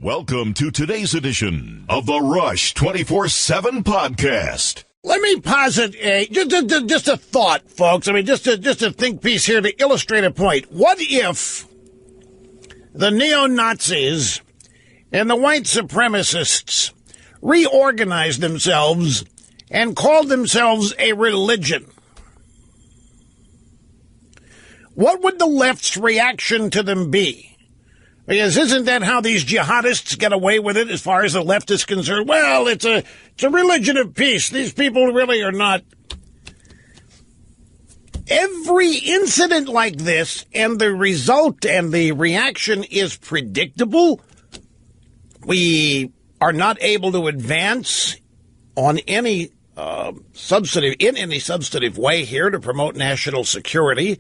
Welcome to today's edition of the Rush 24/7 podcast. Let me posit just a thought, folks. I mean, just a think piece here to illustrate a point. What if the neo-Nazis and the white supremacists reorganized themselves and called themselves a religion? What would the left's reaction to them be? Because isn't that how these jihadists get away with it as far as the left is concerned? Well, it's a religion of peace. These people really are not. Every incident like this and the result and the reaction is predictable. We are not able to advance on any substantive way here to promote national security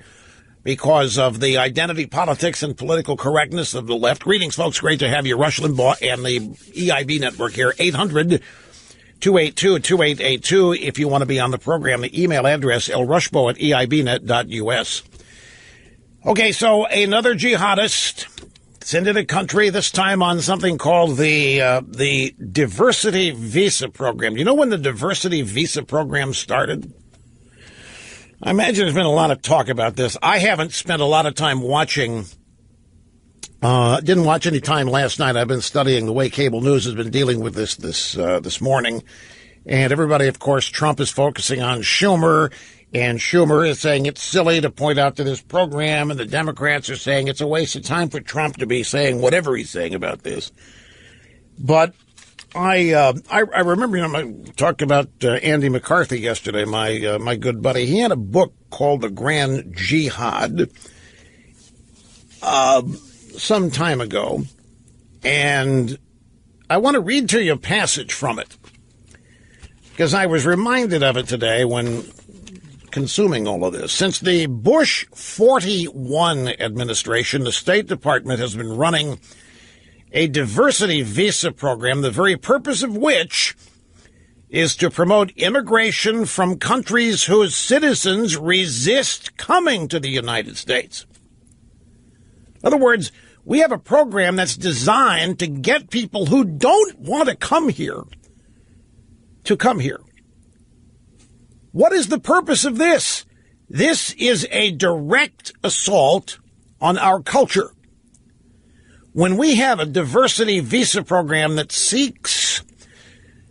because of the identity politics and political correctness of the left. Greetings, folks. Great to have you. Rush Limbaugh and the EIB network here. 800-282-2882 if you want to be on the program. The email address, lrushbo@eibnet.us. Okay, so another jihadist is into the country, this time on something called the diversity visa program. You know when the diversity visa program started? I imagine there's been a lot of talk about this. I haven't spent a lot of time watching. Didn't watch any time last night. I've been studying the way cable news has been dealing with this morning. And everybody, of course, Trump is focusing on Schumer. And Schumer is saying it's silly to point out to this program. And the Democrats are saying it's a waste of time for Trump to be saying whatever he's saying about this. But I remember, I talked about Andy McCarthy yesterday, my good buddy. He had a book called The Grand Jihad some time ago, and I want to read to you a passage from it because I was reminded of it today when consuming all of this. Since the Bush 41 administration, the State Department has been running a diversity visa program, the very purpose of which is to promote immigration from countries whose citizens resist coming to the United States. In other words, we have a program that's designed to get people who don't want to come here to come here. What is the purpose of this? This is a direct assault on our culture. When we have a diversity visa program that seeks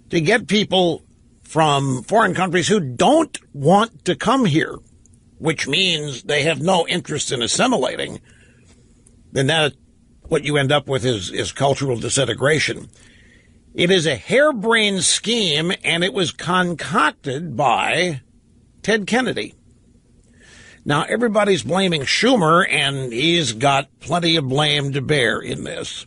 to get people from foreign countries who don't want to come here, which means they have no interest in assimilating, then that what you end up with is cultural disintegration. It is a harebrained scheme, and it was concocted by Ted Kennedy. Now, everybody's blaming Schumer, and he's got plenty of blame to bear in this.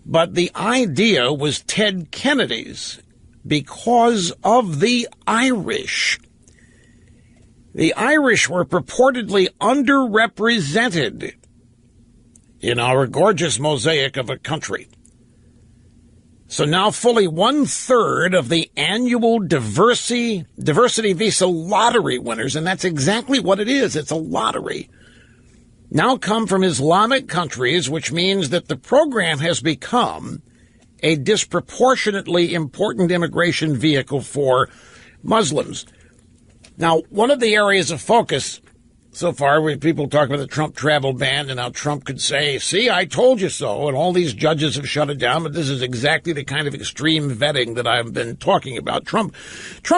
But the idea was Ted Kennedy's because of the Irish. The Irish were purportedly underrepresented in our gorgeous mosaic of a country. So now fully 1/3 of the annual diversity visa lottery winners, and that's exactly what it is. It's a lottery, now come from Islamic countries, which means that the program has become a disproportionately important immigration vehicle for Muslims. Now, one of the areas of focus so far, where people talk about the Trump travel ban and how Trump could say, see, I told you so, and all these judges have shut it down, but this is exactly the kind of extreme vetting that I've been talking about. Trump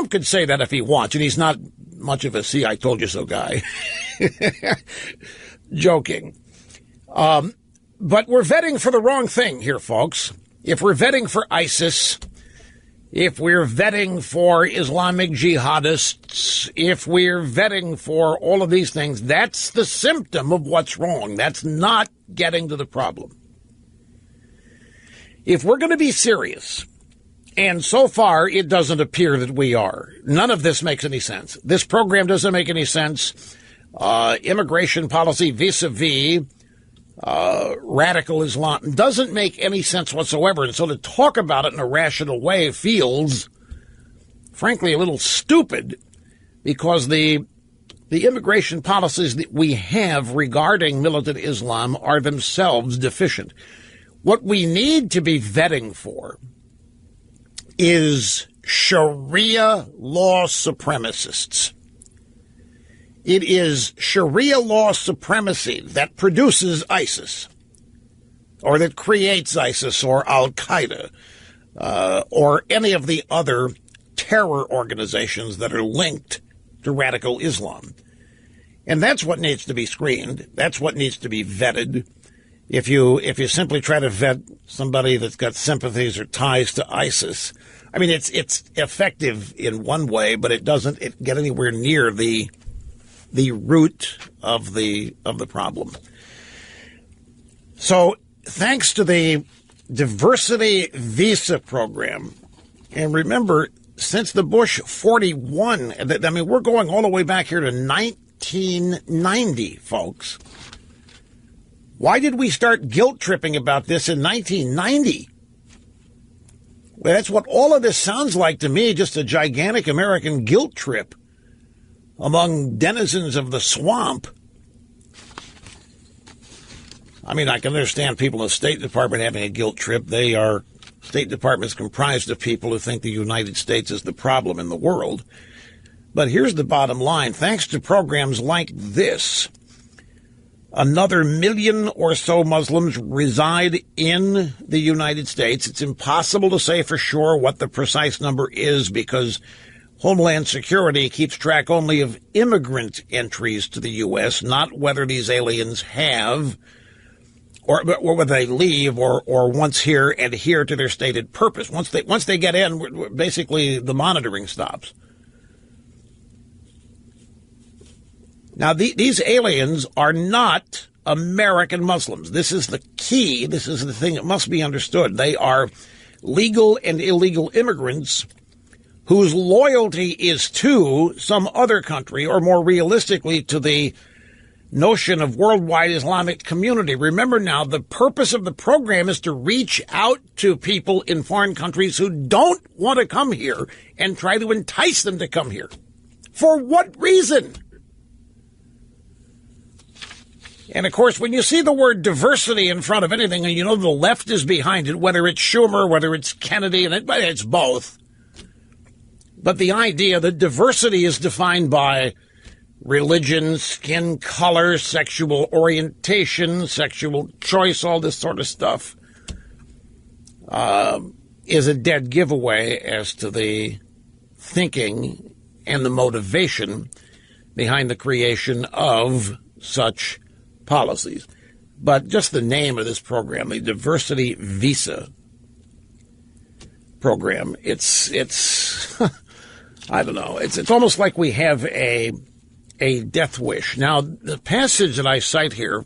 could say that if he wants, and he's not much of a see, I told you so guy. Joking. But we're vetting for the wrong thing here, folks. If we're vetting for ISIS, if we're vetting for Islamic jihadists, if we're vetting for all of these things, that's the symptom of what's wrong. That's not getting to the problem. If we're going to be serious, and so far it doesn't appear that we are, none of this makes any sense. This program doesn't make any sense. Immigration policy vis-a-vis radical Islam doesn't make any sense whatsoever. And so to talk about it in a rational way feels, frankly, a little stupid because the immigration policies that we have regarding militant Islam are themselves deficient. What we need to be vetting for is Sharia law supremacists. It is Sharia law supremacy that produces ISIS, or that creates ISIS or Al-Qaeda, or any of the other terror organizations that are linked to radical Islam. And that's what needs to be screened. That's what needs to be vetted. If you simply try to vet somebody that's got sympathies or ties to ISIS, I mean, it's effective in one way, but it doesn't get anywhere near the root of the problem. So, thanks to the diversity visa program, and remember, since the Bush 41, I mean, we're going all the way back here to 1990, folks. Why did we start guilt tripping about this in 1990? Well, that's what all of this sounds like to me, just a gigantic American guilt trip among denizens of the swamp. I mean, I can understand people in the State Department having a guilt trip. State Department's comprised of people who think the United States is the problem in the world. But here's the bottom line. Thanks to programs like this, another 1 million or so Muslims reside in the United States. It's impossible to say for sure what the precise number is because Homeland Security keeps track only of immigrant entries to the U.S., not whether these aliens have or whether they leave or once here adhere to their stated purpose. Once they get in, basically the monitoring stops. Now, these aliens are not American Muslims. This is the key. This is the thing that must be understood. They are legal and illegal immigrants whose loyalty is to some other country, or more realistically, to the notion of worldwide Islamic community. Remember now, the purpose of the program is to reach out to people in foreign countries who don't want to come here and try to entice them to come here. For what reason? And, of course, when you see the word diversity in front of anything, and you know the left is behind it, whether it's Schumer, whether it's Kennedy, and it's both. But the idea that diversity is defined by religion, skin color, sexual orientation, sexual choice, all this sort of stuff, is a dead giveaway as to the thinking and the motivation behind the creation of such policies. But just the name of this program, the Diversity Visa Program, it's I don't know. It's almost like we have a death wish. Now, the passage that I cite here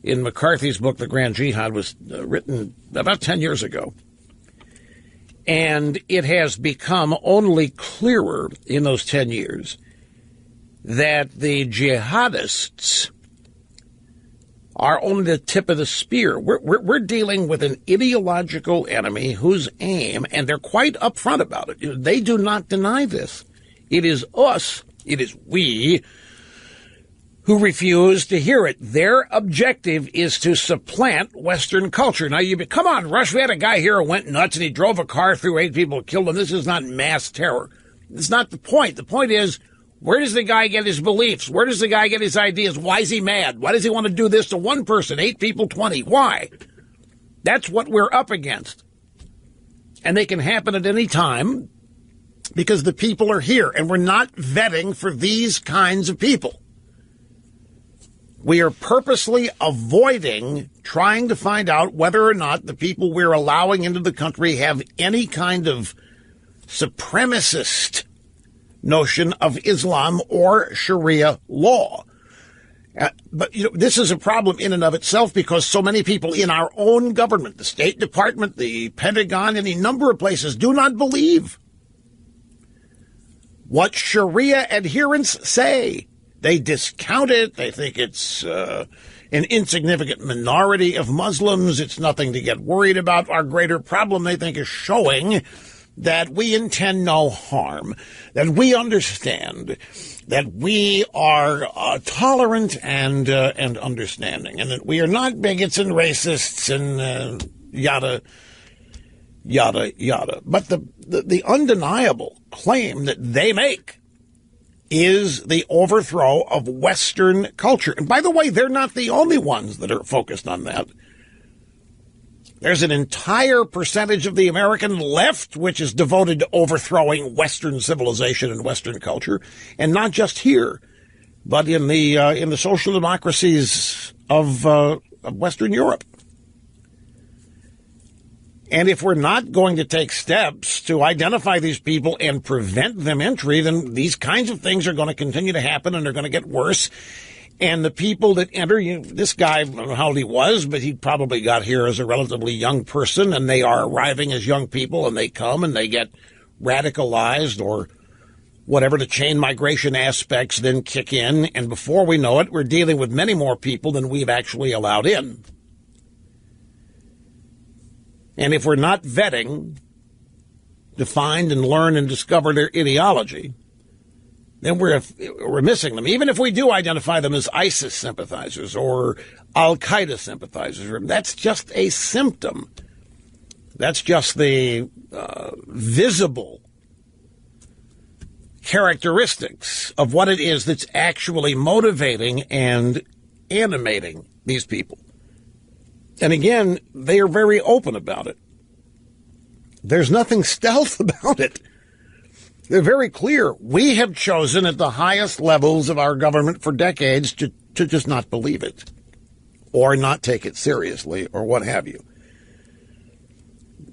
in McCarthy's book, The Grand Jihad, was written about 10 years ago. And it has become only clearer in those 10 years that the jihadists are only the tip of the spear. We're dealing with an ideological enemy whose aim, and they're quite upfront about it, they do not deny this. It is us, it is we, who refuse to hear it. Their objective is to supplant Western culture. Now, come on, Rush, we had a guy here who went nuts and he drove a car through 8 people, killed them. This is not mass terror. It's not the point. The point is, where does the guy get his beliefs? Where does the guy get his ideas? Why is he mad? Why does he want to do this to one person, 8 people, 20? Why? That's what we're up against. And they can happen at any time because the people are here, and we're not vetting for these kinds of people. We are purposely avoiding trying to find out whether or not the people we're allowing into the country have any kind of supremacist notion of Islam or Sharia law. But this is a problem in and of itself because so many people in our own government, the State Department, the Pentagon, any number of places, do not believe what Sharia adherents say. They discount it. They think it's an insignificant minority of Muslims. It's nothing to get worried about. Our greater problem, they think, is showing that we intend no harm, that we understand, that we are tolerant and understanding, and that we are not bigots and racists and yada, yada, yada. But the undeniable claim that they make is the overthrow of Western culture. And by the way, they're not the only ones that are focused on that. There's an entire percentage of the American left which is devoted to overthrowing Western civilization and Western culture, and not just here, but in the social democracies of Western Europe. And if we're not going to take steps to identify these people and prevent them entry, then these kinds of things are going to continue to happen, and they're going to get worse. And the people that enter, this guy, I don't know how old he was, but he probably got here as a relatively young person, and they are arriving as young people, and they come and they get radicalized or whatever. The chain migration aspects then kick in, and before we know it, we're dealing with many more people than we've actually allowed in. And if we're not vetting to find and learn and discover their ideology, then we're missing them. Even if we do identify them as ISIS sympathizers or Al-Qaeda sympathizers, that's just a symptom. That's just the visible characteristics of what it is that's actually motivating and animating these people. And again, they are very open about it. There's nothing stealth about it. They're very clear. We have chosen at the highest levels of our government for decades to just not believe it or not take it seriously or what have you.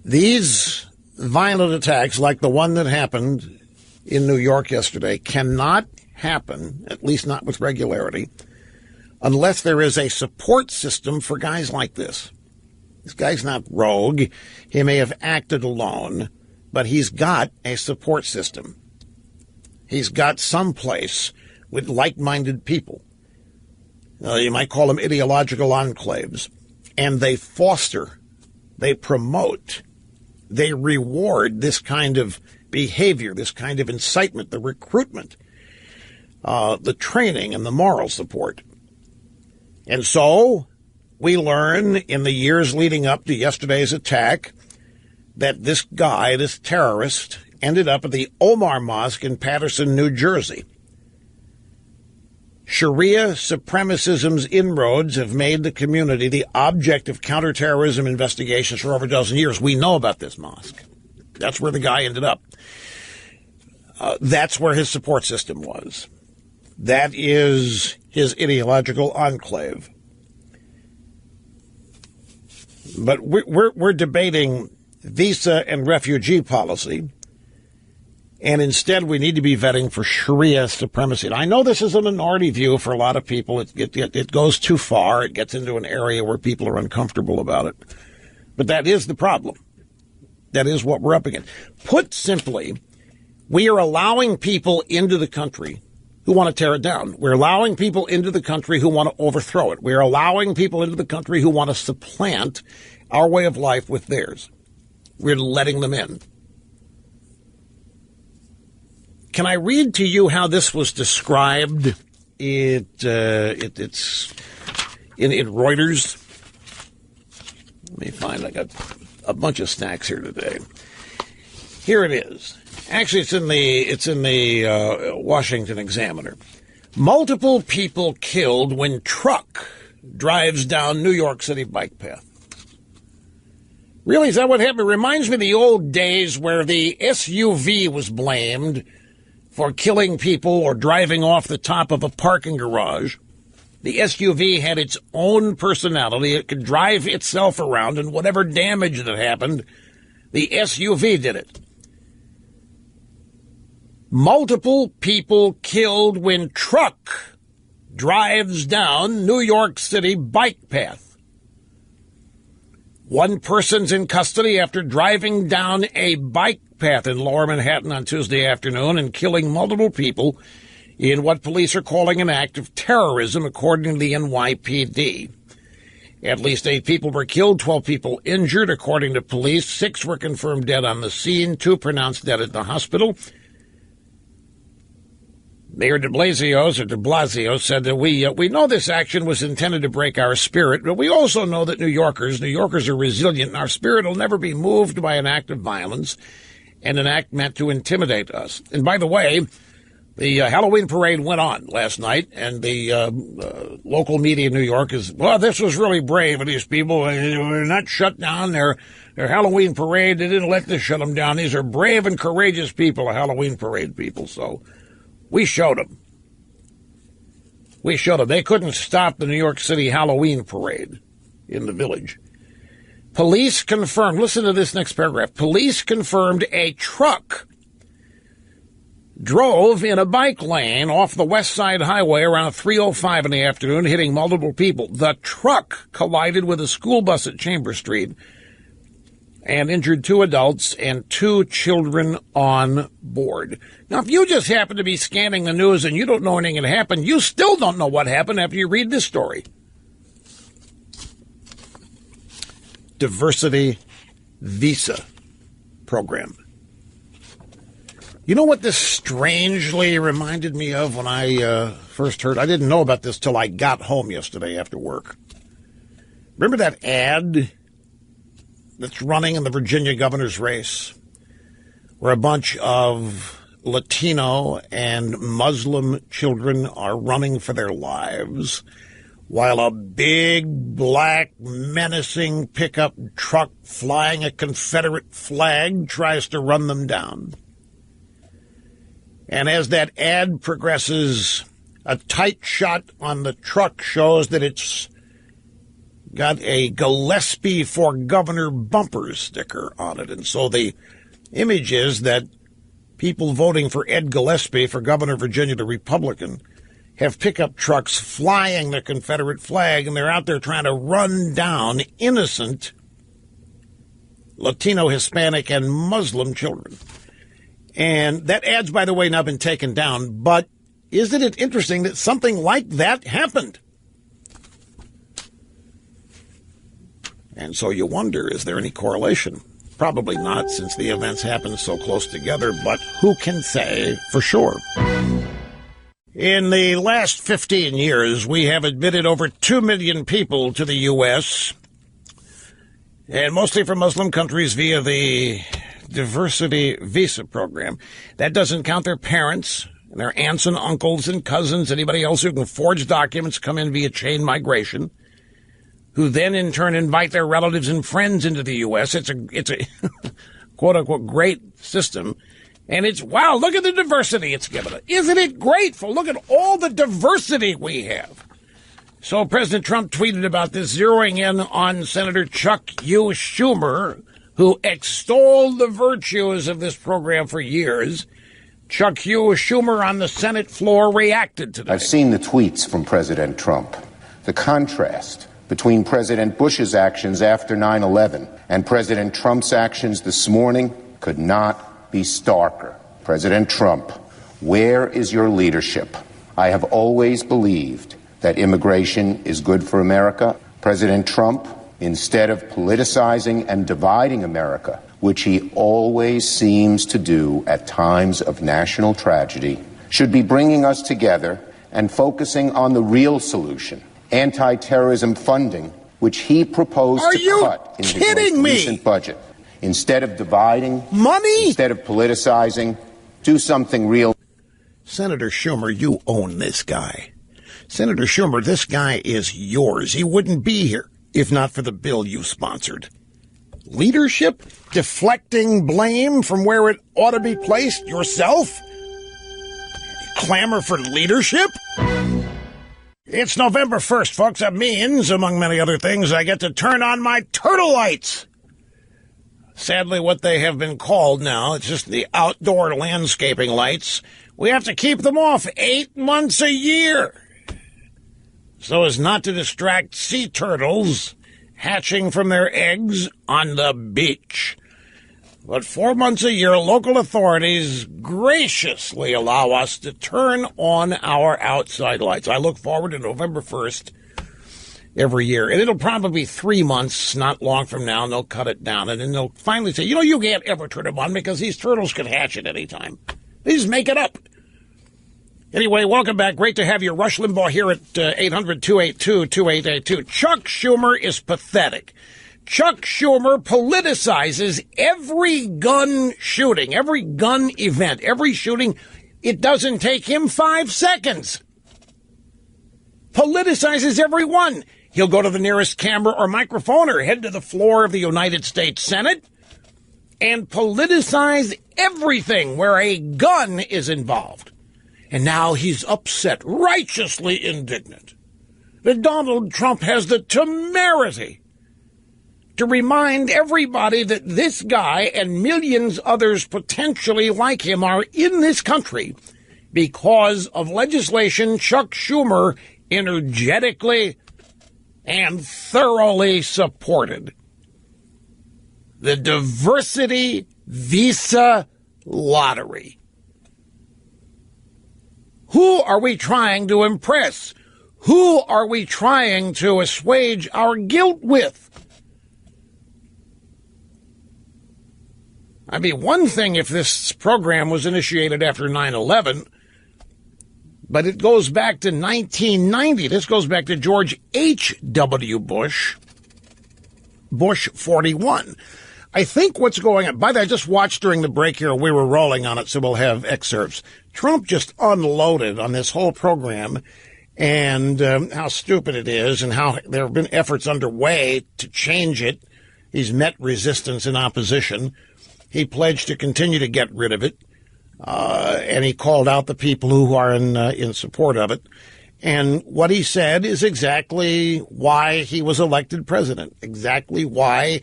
These violent attacks, like the one that happened in New York yesterday, cannot happen, at least not with regularity, unless there is a support system for guys like this. This guy's not rogue. He may have acted alone, but he's got a support system. He's got some place with like-minded people. You might call them ideological enclaves. And they foster, they promote, they reward this kind of behavior, this kind of incitement, the recruitment, the training, and the moral support. And so we learn in the years leading up to yesterday's attack that this guy, this terrorist, ended up at the Omar Mosque in Paterson, New Jersey. Sharia supremacism's inroads have made the community the object of counterterrorism investigations for over a dozen years. We know about this mosque. That's where the guy ended up. That's where his support system was. That is his ideological enclave. But we're debating visa and refugee policy, and instead we need to be vetting for Sharia supremacy. And I know this is a minority view for a lot of people. It goes too far. It gets into an area where people are uncomfortable about it. But that is the problem. That is what we're up against. Put simply, we are allowing people into the country who want to tear it down. We're allowing people into the country who want to overthrow it. We're allowing people into the country who want to supplant our way of life with theirs. We're letting them in. Can I read to you how this was described? It's in Reuters. Let me find. I got a bunch of snacks here today. Here it is. Actually, it's in the Washington Examiner. Multiple people killed when truck drives down New York City bike path. Really, is that what happened? It reminds me of the old days where the SUV was blamed for killing people or driving off the top of a parking garage. The SUV had its own personality. It could drive itself around, and whatever damage that happened, the SUV did it. Multiple people killed when truck drives down New York City bike path. One person's in custody after driving down a bike path in Lower Manhattan on Tuesday afternoon and killing multiple people in what police are calling an act of terrorism, according to the NYPD. At least 8 people were killed, 12 people injured, according to police. 6 were confirmed dead on the scene, 2 pronounced dead at the hospital. Mayor de Blasio said that we know this action was intended to break our spirit, but we also know that New Yorkers are resilient, and our spirit will never be moved by an act of violence and an act meant to intimidate us. And by the way, the Halloween parade went on last night, and the local media in New York this was really brave of these people. They're not shut down their Halloween parade. They didn't let this shut them down. These are brave and courageous people, Halloween parade people. So we showed them. They couldn't stop the New York City Halloween parade in the Village. Police confirmed, listen to this next paragraph. Police confirmed a truck drove in a bike lane off the West Side Highway around 3:05 in the afternoon, hitting multiple people. The truck collided with a school bus at Chambers Street and injured 2 adults and 2 children on board. Now, if you just happen to be scanning the news and you don't know anything that happened, you still don't know what happened after you read this story. Diversity visa program. You know what this strangely reminded me of when I first heard? I didn't know about this till I got home yesterday after work. Remember that ad that's running in the Virginia governor's race where a bunch of Latino and Muslim children are running for their lives while a big, black, menacing pickup truck flying a Confederate flag tries to run them down? And as that ad progresses, a tight shot on the truck shows that it's got a Gillespie for Governor bumper sticker on it. And so the image is that people voting for Ed Gillespie for governor of Virginia, the Republican, have pickup trucks flying the Confederate flag, and they're out there trying to run down innocent Latino, Hispanic, and Muslim children. And that ad's, by the way, now been taken down. But isn't it interesting that something like that happened? And so you wonder, is there any correlation? Probably not, since the events happened so close together, but who can say for sure? In the last 15 years, we have admitted over 2 million people to the U.S., and mostly from Muslim countries via the diversity visa program. That doesn't count their parents and their aunts and uncles and cousins, anybody else who can forge documents, come in via chain migration, who then in turn invite their relatives and friends into the U.S. It's a quote-unquote great system. And wow, look at the diversity it's given us. Isn't it grateful? Look at all the diversity we have. So President Trump tweeted about this, zeroing in on Senator Chuck U. Schumer, who extolled the virtues of this program for years. Chuck U. Schumer on the Senate floor reacted to that. I've seen the tweets from President Trump. The contrast between President Bush's actions after 9/11 and President Trump's actions this morning could not be starker. President Trump, where is your leadership? I have always believed that immigration is good for America. President Trump, instead of politicizing and dividing America, which he always seems to do at times of national tragedy, should be bringing us together and focusing on the real solution, anti-terrorism funding, which he proposed to cut in his most recent budget. Instead of dividing, instead of politicizing, do something real. Senator Schumer, you own this guy. Senator Schumer, this guy is yours. He wouldn't be here if not for the bill you sponsored. Leadership? Deflecting blame from where it ought to be placed? Yourself? Clamor for leadership? It's November 1st, folks. That means, among many other things, I get to turn on my turtle lights. Sadly, what they have been called now, it's just the outdoor landscaping lights. We have to keep them off 8 months a year, so as not to distract sea turtles hatching from their eggs on the beach. But 4 months a year, local authorities graciously allow us to turn on our outside lights. I look forward to November 1st every year. And it'll probably be 3 months, not long from now, and they'll cut it down. And then they'll finally say, you can't ever turn them on because these turtles could hatch at any time. They just make it up. Anyway, welcome back. Great to have you. Rush Limbaugh here at 800-282-2882. Chuck Schumer is pathetic. Chuck Schumer politicizes every gun shooting, every gun event, every shooting. It doesn't take him 5 seconds. Politicizes every one. He'll go to the nearest camera or microphone or head to the floor of the United States Senate and politicize everything where a gun is involved. And now he's upset, righteously indignant, that Donald Trump has the temerity to remind everybody that this guy and millions others potentially like him are in this country because of legislation Chuck Schumer energetically and thoroughly supported. The diversity visa lottery. Who are we trying to impress? Who are we trying to assuage our guilt with? I mean, one thing if this program was initiated after 9/11, but it goes back to 1990. This goes back to George H.W. Bush, Bush 41. I think what's going on, by the way, I just watched during the break here, we were rolling on it, so we'll have excerpts. Trump just unloaded on this whole program and how stupid it is and how there have been efforts underway to change it. He's met resistance and opposition. He pledged to continue to get rid of it, and he called out the people who are in support of it. And what he said is exactly why he was elected president, exactly why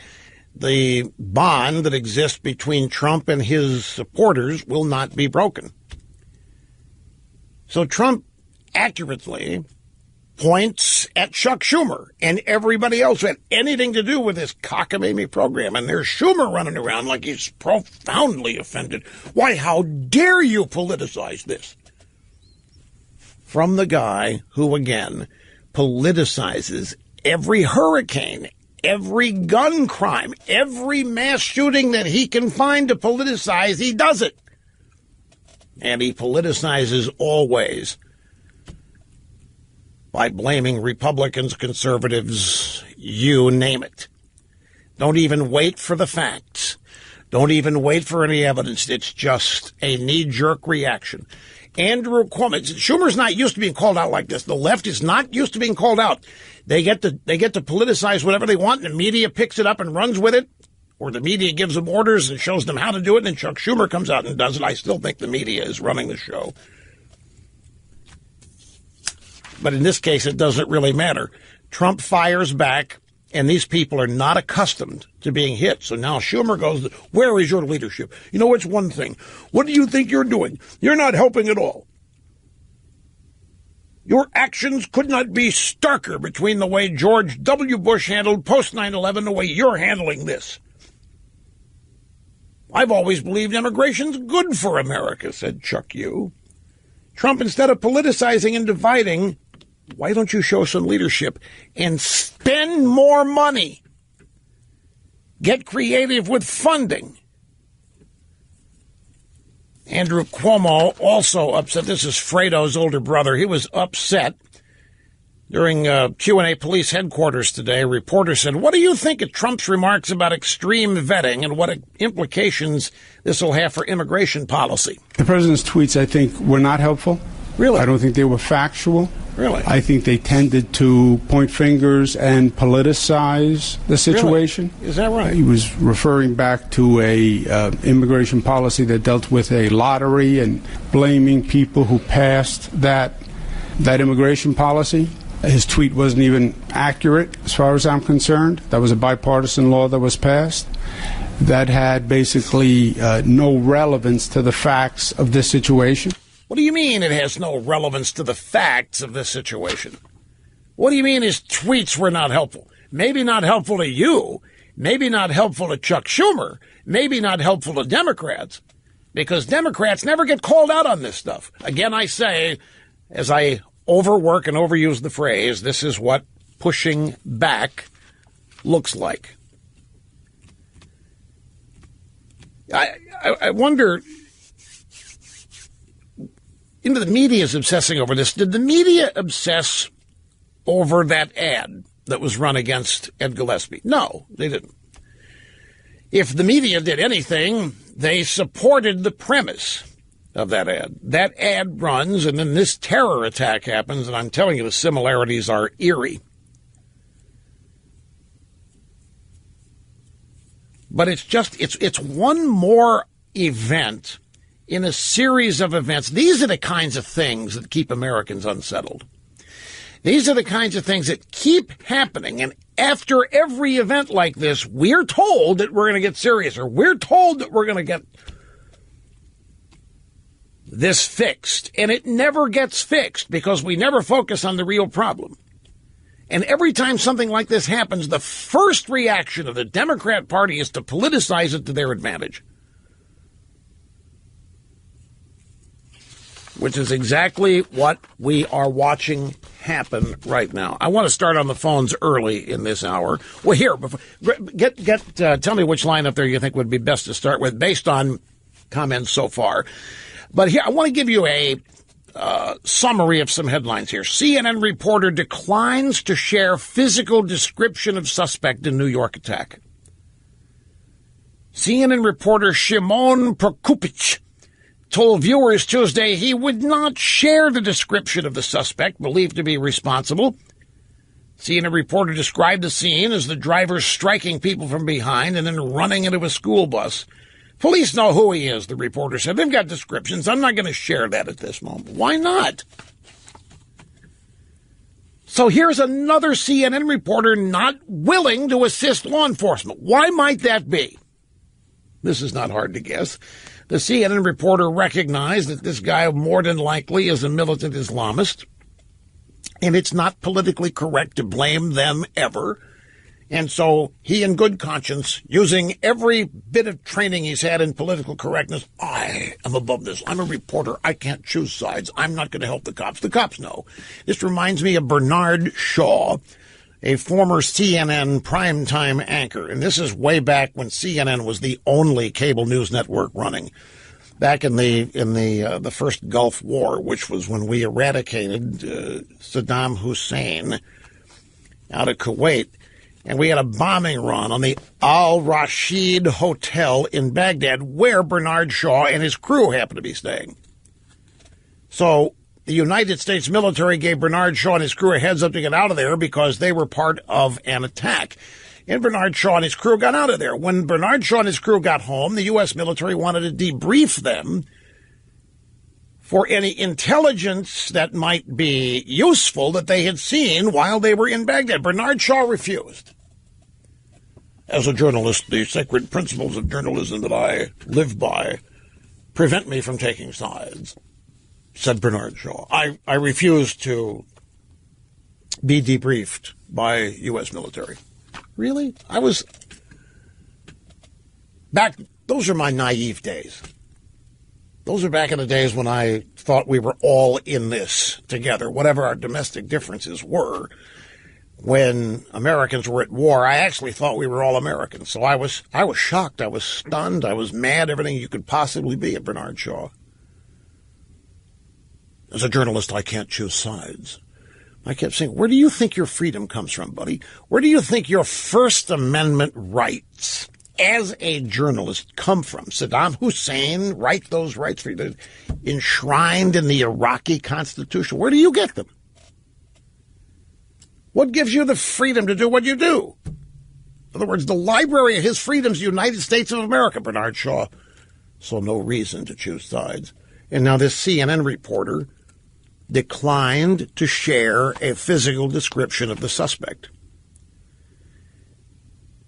the bond that exists between Trump and his supporters will not be broken. So Trump accurately points at Chuck Schumer and everybody else who had anything to do with this cockamamie program. And there's Schumer running around like he's profoundly offended. Why, how dare you politicize this? From the guy who, again, politicizes every hurricane, every gun crime, every mass shooting that he can find to politicize, he does it. And he politicizes always by blaming Republicans, conservatives, you name it. Don't even wait for the facts. Don't even wait for any evidence. It's just a knee-jerk reaction. Andrew Cuomo, Schumer's not used to being called out like this. The left is not used to being called out. They get to politicize whatever they want, and the media picks it up and runs with it, or the media gives them orders and shows them how to do it, and then Chuck Schumer comes out and does it. I still think the media is running the show. But in this case, it doesn't really matter. Trump fires back, and these people are not accustomed to being hit. So now Schumer goes, where is your leadership? You know, it's one thing. What do you think you're doing? You're not helping at all. Your actions could not be starker between the way George W. Bush handled post 9/11 and the way you're handling this. I've always believed immigration's good for America, said Chuck U. Trump, instead of politicizing and dividing, why don't you show some leadership and spend more money? Get creative with funding. Andrew Cuomo also upset. This is Fredo's older brother. He was upset during Q&A police headquarters today. A reporter said, what do you think of Trump's remarks about extreme vetting and what implications this will have for immigration policy? The president's tweets, I think, were not helpful. Really? I don't think they were factual. Really? I think they tended to point fingers and politicize the situation. Really? Is that right? He was referring back to a immigration policy that dealt with a lottery and blaming people who passed that immigration policy. His tweet wasn't even accurate as far as I'm concerned. That was a bipartisan law that was passed that had basically no relevance to the facts of this situation. What do you mean it has no relevance to the facts of this situation? What do you mean his tweets were not helpful? Maybe not helpful to you, maybe not helpful to Chuck Schumer, maybe not helpful to Democrats, because Democrats never get called out on this stuff. Again, I say, as I overwork and overuse the phrase, this is what pushing back looks like. I wonder, the media is obsessing over this. Did the media obsess over that ad that was run against Ed Gillespie? No, they didn't. If the media did anything, they supported the premise of that ad. That ad runs, and then this terror attack happens, and I'm telling you, the similarities are eerie. But it's one more event in a series of events. These are the kinds of things that keep Americans unsettled. These are the kinds of things that keep happening. And after every event like this, we're told that we're going to get serious, or we're told that we're going to get this fixed. And it never gets fixed because we never focus on the real problem. And every time something like this happens, the first reaction of the Democrat Party is to politicize it to their advantage, which is exactly what we are watching happen right now. I want to start on the phones early in this hour. Well, here, tell me which line up there you think would be best to start with based on comments so far. But here, I want to give you a summary of some headlines here. CNN reporter declines to share physical description of suspect in New York attack. CNN reporter Shimon Prokupich told viewers Tuesday he would not share the description of the suspect believed to be responsible. CNN reporter described the scene as the driver striking people from behind and then running into a school bus. Police know who he is, the reporter said. They've got descriptions. I'm not going to share that at this moment. Why not? So here's another CNN reporter not willing to assist law enforcement. Why might that be? This is not hard to guess. The CNN reporter recognized that this guy more than likely is a militant Islamist, and it's not politically correct to blame them ever. And so he, in good conscience, using every bit of training he's had in political correctness, I am above this. I'm a reporter. I can't choose sides. I'm not going to help the cops. The cops know. This reminds me of Bernard Shaw, a former CNN primetime anchor. And this is way back when CNN was the only cable news network running. Back in the first Gulf War, which was when we eradicated Saddam Hussein out of Kuwait. And we had a bombing run on the Al Rashid Hotel in Baghdad, where Bernard Shaw and his crew happened to be staying. So the United States military gave Bernard Shaw and his crew a heads up to get out of there because they were part of an attack. And Bernard Shaw and his crew got out of there. When Bernard Shaw and his crew got home, the U.S. military wanted to debrief them for any intelligence that might be useful that they had seen while they were in Baghdad. Bernard Shaw refused. As a journalist, the sacred principles of journalism that I live by prevent me from taking sides, said Bernard Shaw. I refuse to be debriefed by U.S. military. Really? I was back. Those are my naive days. Those are back in the days when I thought we were all in this together, whatever our domestic differences were. When Americans were at war, I actually thought we were all Americans. So I was shocked. I was stunned. I was mad, everything you could possibly be at Bernard Shaw. As a journalist, I can't choose sides. I kept saying, where do you think your freedom comes from, buddy? Where do you think your First Amendment rights as a journalist come from? Saddam Hussein write those rights for you, enshrined in the Iraqi Constitution. Where do you get them? What gives you the freedom to do what you do? In other words, the library of his freedoms, United States of America, Bernard Shaw saw no reason to choose sides. And now this CNN reporter declined to share a physical description of the suspect.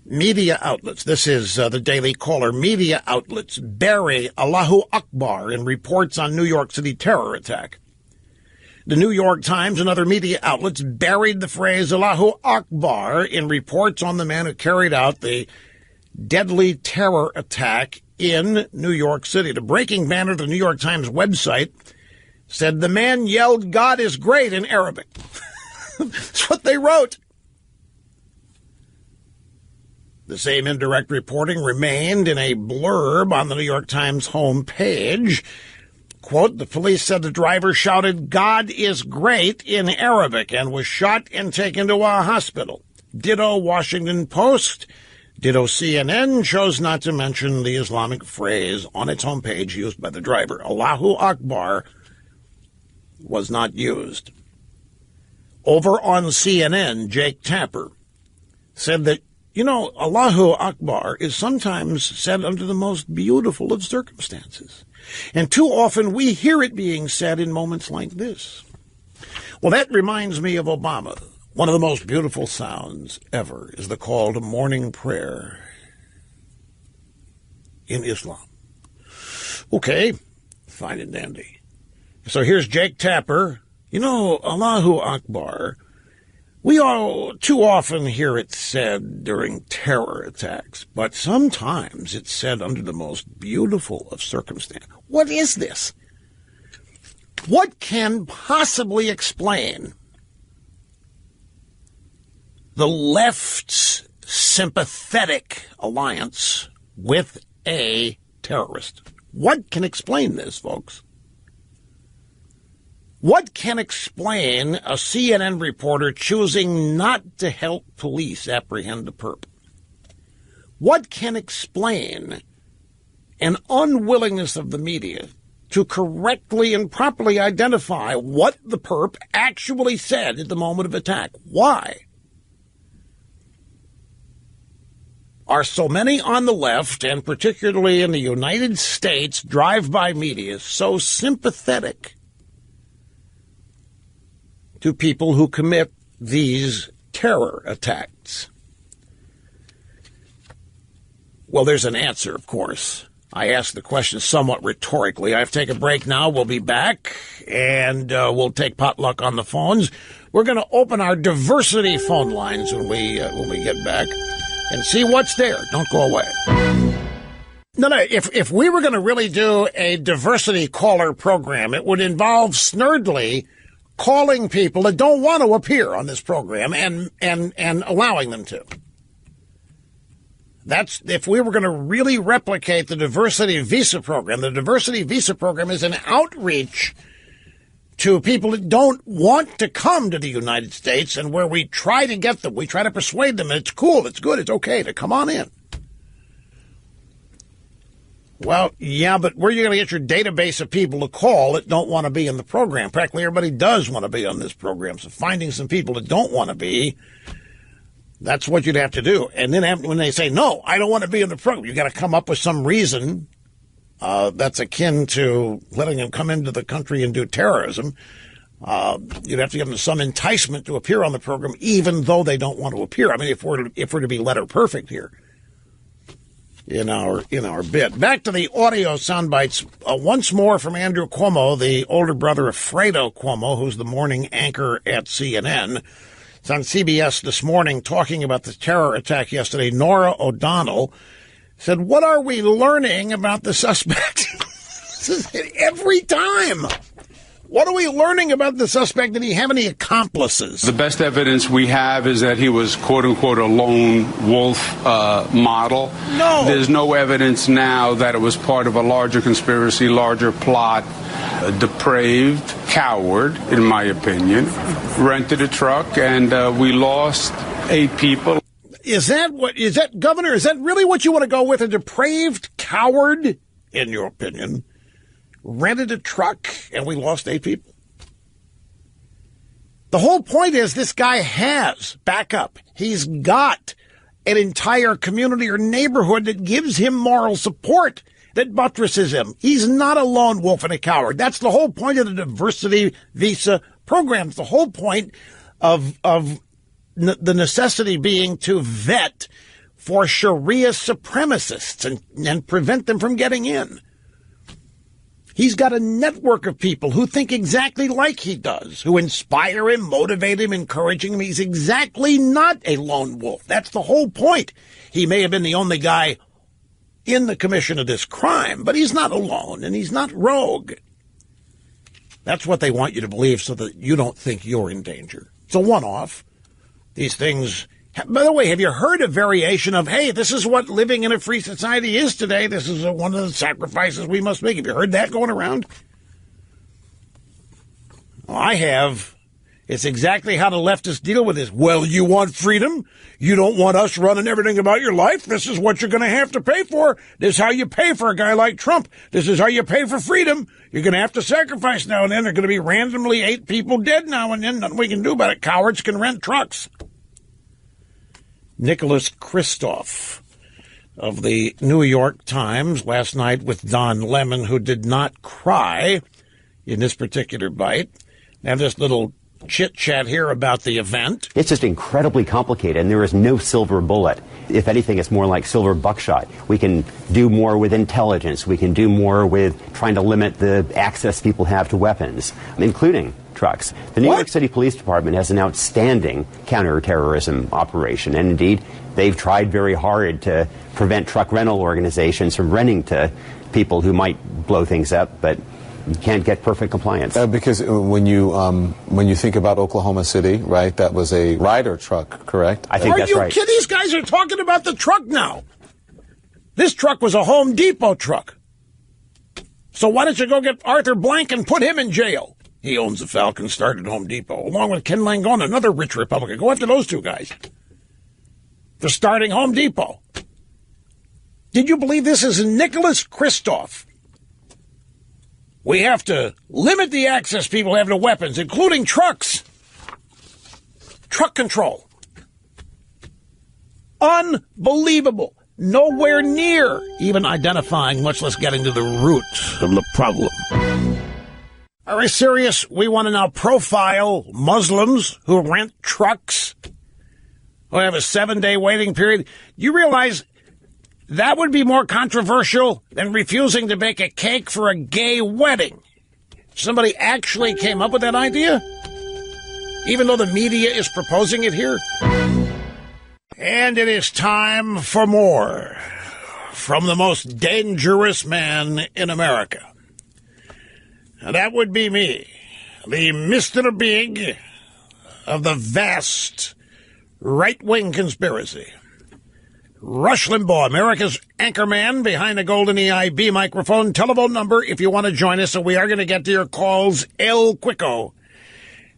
Media outlets, this is the Daily Caller, media outlets bury Allahu Akbar in reports on New York City terror attack. The New York Times and other media outlets buried the phrase Allahu Akbar in reports on the man who carried out the deadly terror attack in New York City. The breaking banner of the New York Times website said the man yelled, "God is great," in Arabic. That's what they wrote. The same indirect reporting remained in a blurb on the New York Times homepage. Quote, the police said the driver shouted, "God is great," in Arabic and was shot and taken to a hospital. Ditto Washington Post. Ditto CNN chose not to mention the Islamic phrase on its homepage used by the driver. Allahu Akbar was not used. Over on CNN, Jake Tapper said that, Allahu Akbar is sometimes said under the most beautiful of circumstances. And too often we hear it being said in moments like this. Well, that reminds me of Obama. One of the most beautiful sounds ever is the call to morning prayer in Islam. Okay, fine and dandy. So here's Jake Tapper. Allahu Akbar, we all too often hear it said during terror attacks, but sometimes it's said under the most beautiful of circumstances. What is this? What can possibly explain the left's sympathetic alliance with a terrorist? What can explain this, folks? What can explain a CNN reporter choosing not to help police apprehend the perp? What can explain an unwillingness of the media to correctly and properly identify what the perp actually said at the moment of attack? Why are so many on the left, and particularly in the United States, drive-by media so sympathetic to people who commit these terror attacks? Well, there's an answer, of course. I asked the question somewhat rhetorically. I have to take a break now. We'll be back, and we'll take potluck on the phones. We're going to open our diversity phone lines when we get back and see what's there. Don't go away. No, if we were going to really do a diversity caller program, it would involve Snerdley calling people that don't want to appear on this program and allowing them to. That's if we were going to really replicate the diversity visa program. The diversity visa program is an outreach to people that don't want to come to the United States, and where we try to get them, we try to persuade them it's cool, it's good, it's okay to come on in. Well, yeah, but where are you going to get your database of people to call that don't want to be in the program? Practically everybody does want to be on this program. So finding some people that don't want to be, that's what you'd have to do. And then when they say, no, I don't want to be in the program, you got to come up with some reason that's akin to letting them come into the country and do terrorism. You'd have to give them some enticement to appear on the program, even though they don't want to appear. I mean, if we're to be letter perfect here in our bid. Back to the audio sound bites once more from Andrew Cuomo, the older brother of Fredo Cuomo, who's the morning anchor at CNN. It's on CBS this morning talking about the terror attack yesterday. Nora O'Donnell said, "What are we learning about the suspect?" This is every time. What are we learning about the suspect? Did he have any accomplices? The best evidence we have is that he was, quote unquote, a lone wolf model. No. There's no evidence now that it was part of a larger conspiracy, larger plot. A depraved coward, in my opinion, rented a truck, and we lost 8 people. Is that, Governor, is that really what you want to go with? A depraved coward, in your opinion, rented a truck, and we lost 8 people? The whole point is this guy has backup. He's got an entire community or neighborhood that gives him moral support, that buttresses him. He's not a lone wolf and a coward. That's the whole point of the diversity visa program. It's the whole point of the necessity being to vet for Sharia supremacists and prevent them from getting in. He's got a network of people who think exactly like he does, who inspire him, motivate him, encourage him. He's exactly not a lone wolf. That's the whole point. He may have been the only guy in the commission of this crime, but he's not alone, and he's not rogue. That's what they want you to believe so that you don't think you're in danger. It's a one-off. These things... By the way, have you heard a variation of, hey, this is what living in a free society is today. This is one of the sacrifices we must make. Have you heard that going around? I have. It's exactly how the leftists deal with this. Well, you want freedom? You don't want us running everything about your life? This is what you're going to have to pay for. This is how you pay for a guy like Trump. This is how you pay for freedom. You're going to have to sacrifice now and then. There are going to be randomly 8 people dead now and then. Nothing we can do about it. Cowards can rent trucks. Nicholas Kristof of the New York Times last night with Don Lemon, who did not cry in this particular bite. Now, this little chit-chat here about the event. It's just incredibly complicated, and there is no silver bullet. If anything, it's more like silver buckshot. We can do more with intelligence. We can do more with trying to limit the access people have to weapons, including trucks. The New York City Police Department has an outstanding counterterrorism operation, and indeed, they've tried very hard to prevent truck rental organizations from renting to people who might blow things up, but you can't get perfect compliance. Because when you think about Oklahoma City, right, that was a Ryder truck, correct? I think that's right. Are you kidding? These guys are talking about the truck now. This truck was a Home Depot truck. So why don't you go get Arthur Blank and put him in jail? He owns the Falcon, started Home Depot, along with Ken Langone, another rich Republican. Go after those 2 guys for starting Home Depot. Did you believe this is Nicholas Kristof? We have to limit the access people have to weapons, including trucks. Truck control. Unbelievable. Nowhere near even identifying, much less getting to the root of the problem. Are we serious? We want to now profile Muslims who rent trucks, who have a 7-day waiting period. You realize that would be more controversial than refusing to bake a cake for a gay wedding. Somebody actually came up with that idea, even though the media is proposing it here. And it is time for more from the most dangerous man in America. And that would be me, the Mr. Big of the vast right-wing conspiracy. Rush Limbaugh, America's anchorman behind the golden EIB microphone. Telephone number if you want to join us, and we are going to get to your calls El Quico.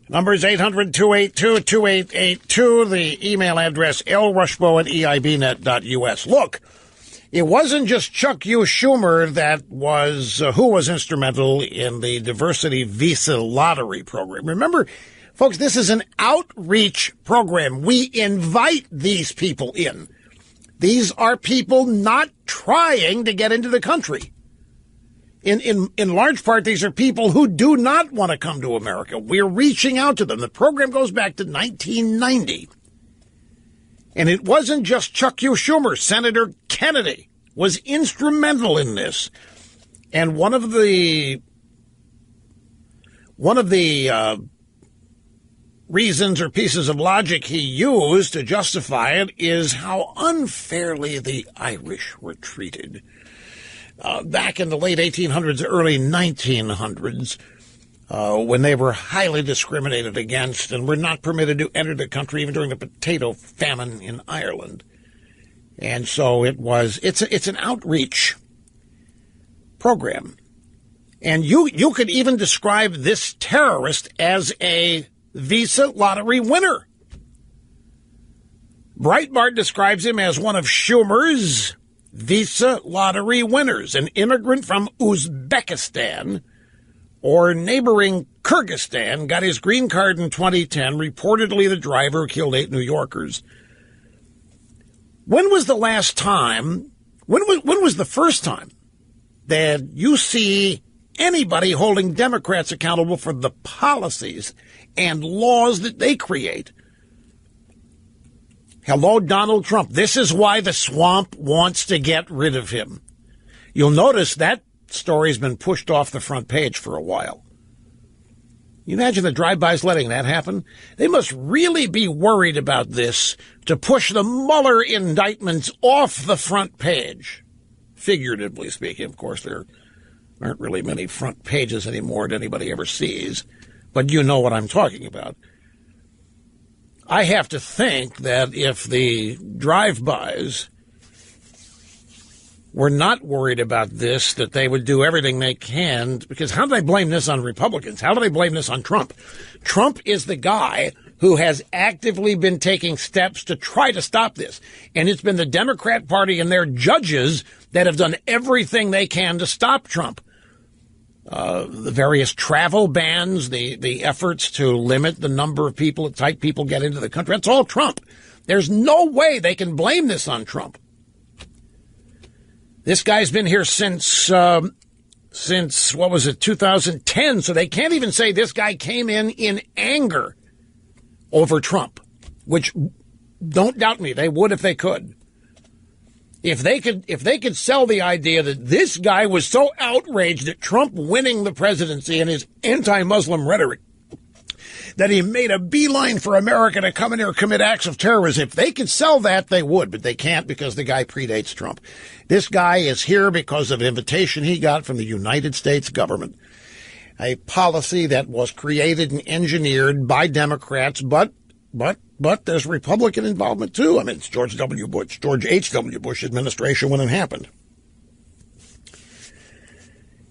Number is 800-282-2882. The email address lrushbo@eibnet.us. Look, it wasn't just Chuck U. Schumer that who was instrumental in the diversity visa lottery program. Remember, folks, this is an outreach program. We invite these people in. These are people not trying to get into the country. In large part, these are people who do not want to come to America. We're reaching out to them. The program goes back to 1990. And it wasn't just Chuck U. Schumer. Senator Kennedy was instrumental in this. And one of the reasons or pieces of logic he used to justify it is how unfairly the Irish were treated. Back in the late 1800s, early 1900s, when they were highly discriminated against and were not permitted to enter the country even during the potato famine in Ireland. And so it's an outreach program. And you could even describe this terrorist as a visa lottery winner. Breitbart describes him as one of Schumer's visa lottery winners, an immigrant from Uzbekistan or neighboring Kyrgyzstan, got his green card in 2010, reportedly the driver killed 8 New Yorkers. When was the last time, when was the first time that you see anybody holding Democrats accountable for the policies and laws that they create? Hello, Donald Trump. This is why the swamp wants to get rid of him. You'll notice that story's been pushed off the front page for a while. You imagine the drive-bys letting that happen? They must really be worried about this to push the Mueller indictments off the front page. Figuratively speaking, of course, there aren't really many front pages anymore that anybody ever sees, but you know what I'm talking about. I have to think that if the drive-bys were not worried about this, that they would do everything they can, because how do they blame this on Republicans? How do they blame this on Trump? Trump is the guy who has actively been taking steps to try to stop this. And it's been the Democrat Party and their judges that have done everything they can to stop Trump. The various travel bans, the efforts to limit the number of people, type people get into the country. That's all Trump. There's no way they can blame this on Trump. This guy's been here since what was it, 2010, so they can't even say this guy came in anger over Trump, which, don't doubt me, they would if they could. If they could sell the idea that this guy was so outraged at Trump winning the presidency and his anti-Muslim rhetoric that he made a beeline for America to come in here and commit acts of terrorism. If they could sell that, they would, but they can't because the guy predates Trump. This guy is here because of an invitation he got from the United States government, a policy that was created and engineered by Democrats, but there's Republican involvement too. I mean, it's George H.W. Bush administration when it happened.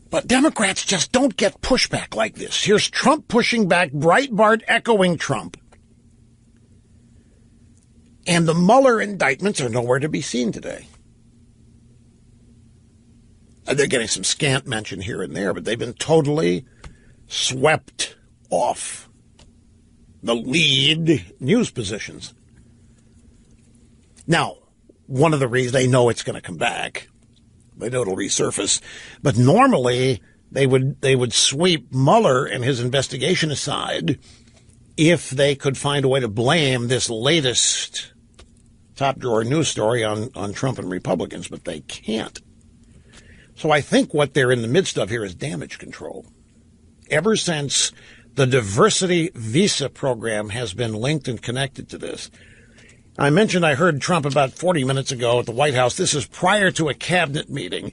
But Democrats just don't get pushback like this. Here's Trump pushing back, Breitbart echoing Trump. And the Mueller indictments are nowhere to be seen today. They're getting some scant mention here and there, but they've been totally swept off the lead news positions. Now, one of the reasons they know it's going to come back, they know it'll resurface, but normally they would sweep Mueller and his investigation aside if they could find a way to blame this latest top drawer news story on Trump and Republicans, but they can't. So I think what they're in the midst of here is damage control. Ever since the diversity visa program has been linked and connected to this. I mentioned I heard Trump about 40 minutes ago at the White House. This is prior to a cabinet meeting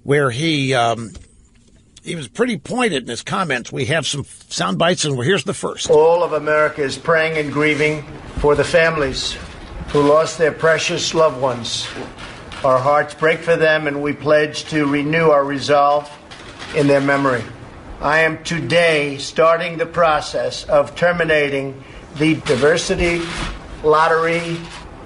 where he was pretty pointed in his comments. We have some sound bites, and here's the first. All of America is praying and grieving for the families who lost their precious loved ones. Our hearts break for them, and we pledge to renew our resolve in their memory. I am today starting the process of terminating the diversity lottery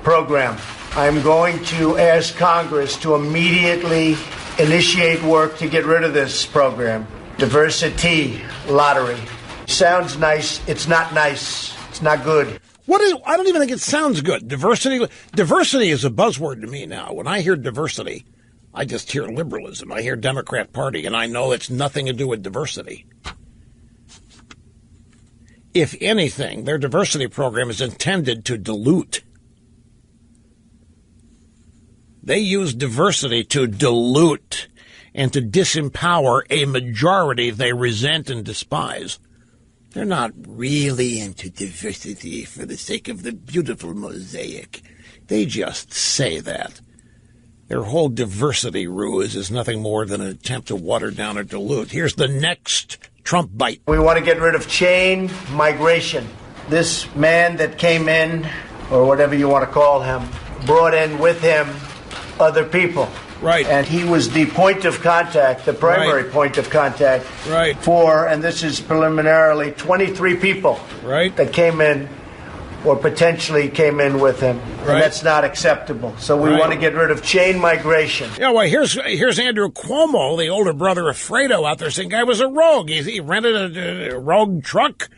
program. I'm going to ask Congress to immediately initiate work to get rid of this program. Diversity lottery. Sounds nice. It's not nice. It's not good. I don't even think it sounds good. Diversity is a buzzword to me now. When I hear diversity, I just hear liberalism. I hear Democrat Party, and I know it's nothing to do with diversity. If anything, their diversity program is intended to dilute. They use diversity to dilute and to disempower a majority they resent and despise. They're not really into diversity for the sake of the beautiful mosaic. They just say that. Their whole diversity ruse is nothing more than an attempt to water down or dilute. Here's the next Trump bite. We want to get rid of chain migration. This man that came in, or whatever you want to call him, brought in with him other people. Right. And he was the point of contact, the primary point of contact for, and this is preliminarily, 23 people that came in or potentially came in with him. And that's not acceptable. So we want to get rid of chain migration. Yeah, well, here's Andrew Cuomo, the older brother of Fredo, out there saying guy was a rogue. He rented a rogue truck.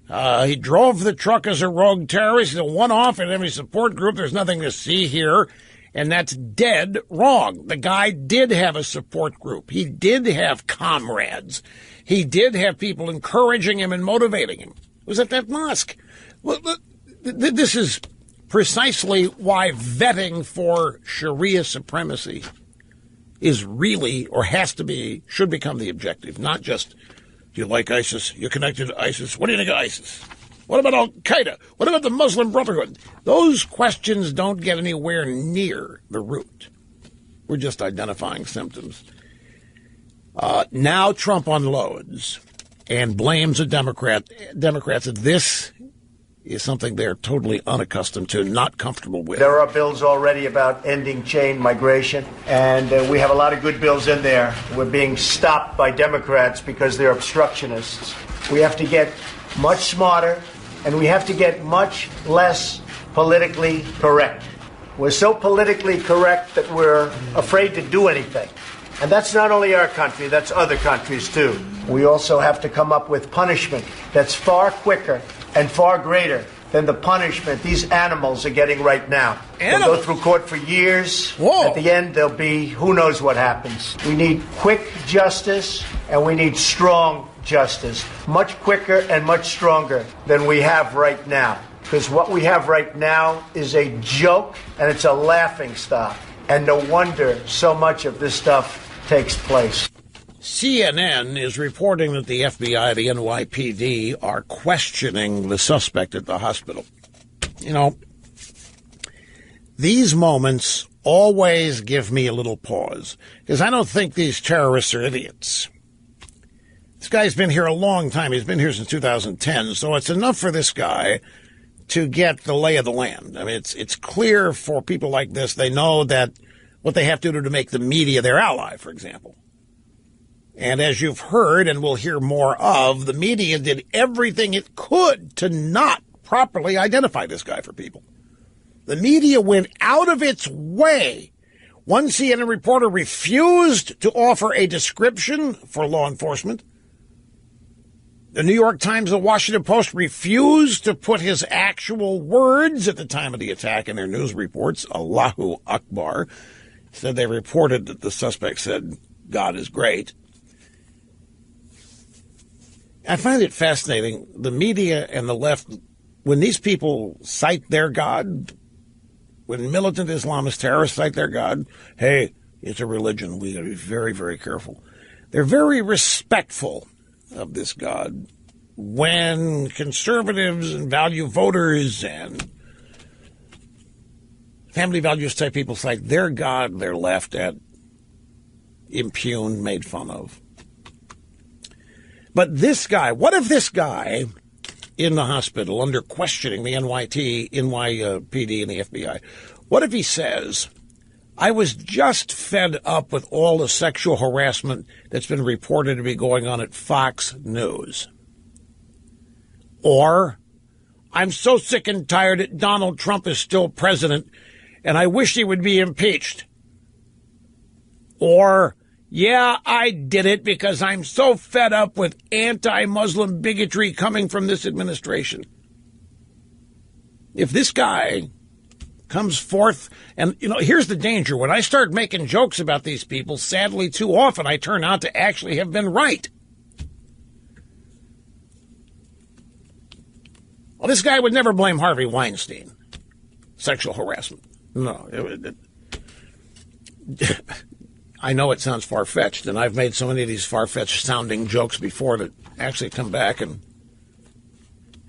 He drove the truck as a rogue terrorist. He's a one-off in every support group. There's nothing to see here. And that's dead wrong. The guy did have a support group. He did have comrades. He did have people encouraging him and motivating him. It was at that mosque. Well, this is precisely why vetting for Sharia supremacy is really, or has to be, should become the objective, not just, do you like ISIS? You're connected to ISIS. What do you think of ISIS? What about Al-Qaeda? What about the Muslim Brotherhood? Those questions don't get anywhere near the root. We're just identifying symptoms. Now Trump unloads and blames the Democrats that this is something they're totally unaccustomed to, not comfortable with. There are bills already about ending chain migration, and we have a lot of good bills in there. We're being stopped by Democrats because they're obstructionists. We have to get much smarter, and we have to get much less politically correct. We're so politically correct that we're afraid to do anything. And that's not only our country, that's other countries too. We also have to come up with punishment that's far quicker and far greater than the punishment these animals are getting right now. They'll go through court for years. Whoa. At the end, there'll be who knows what happens. We need quick justice, and we need strong justice, much quicker and much stronger than we have right now. Because what we have right now is a joke, and it's a laughingstock. And no wonder so much of this stuff takes place. CNN is reporting that the FBI, the NYPD, are questioning the suspect at the hospital. You know, these moments always give me a little pause, because I don't think these terrorists are idiots. This guy's been here a long time. He's been here since 2010, so it's enough for this guy to get the lay of the land. I mean, it's clear for people like this. They know that what they have to do to make the media their ally, for example. And as you've heard and will hear more of, the media did everything it could to not properly identify this guy for people. The media went out of its way. One CNN reporter refused to offer a description for law enforcement. The New York Times and the Washington Post refused to put his actual words at the time of the attack in their news reports. Allahu Akbar. Said they reported that the suspect said, God is great. I find it fascinating, the media and the left, when these people cite their God, when militant Islamist terrorists cite their God, hey, it's a religion. We got to be very, very careful. They're very respectful of this God. When conservatives and value voters and family values type people cite their God, they're laughed at, impugned, made fun of. But this guy, what if this guy in the hospital under questioning the NYPD and the FBI, what if he says, I was just fed up with all the sexual harassment that's been reported to be going on at Fox News? Or, I'm so sick and tired that Donald Trump is still president and I wish he would be impeached. Or, yeah, I did it because I'm so fed up with anti-Muslim bigotry coming from this administration. If this guy comes forth, and, you know, here's the danger. When I start making jokes about these people, sadly, too often I turn out to actually have been right. Well, this guy would never blame Harvey Weinstein. Sexual harassment. No. I know it sounds far-fetched, and I've made so many of these far-fetched sounding jokes before that actually come back and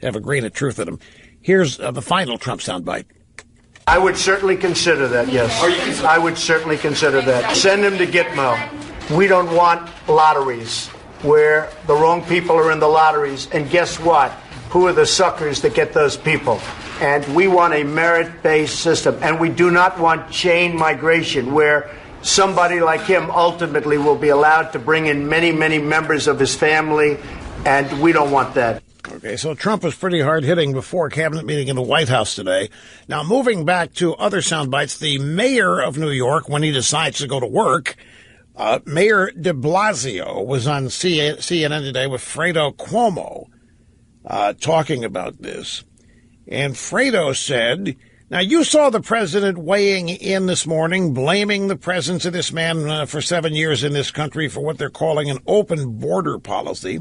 have a grain of truth in them. Here's the final Trump soundbite. I would certainly consider that, yes. I would certainly consider that. Send him to Gitmo. We don't want lotteries where the wrong people are in the lotteries. And guess what? Who are the suckers that get those people? And we want a merit-based system. And we do not want chain migration where somebody like him ultimately will be allowed to bring in many, many members of his family, and we don't want that. Okay, so Trump was pretty hard-hitting before a cabinet meeting in the White House today. Now, moving back to other sound bites, the mayor of New York, when he decides to go to work, Mayor de Blasio was on CNN today with Fredo Cuomo talking about this. And Fredo said, now, you saw the president weighing in this morning, blaming the presence of this man for 7 years in this country for what they're calling an open border policy.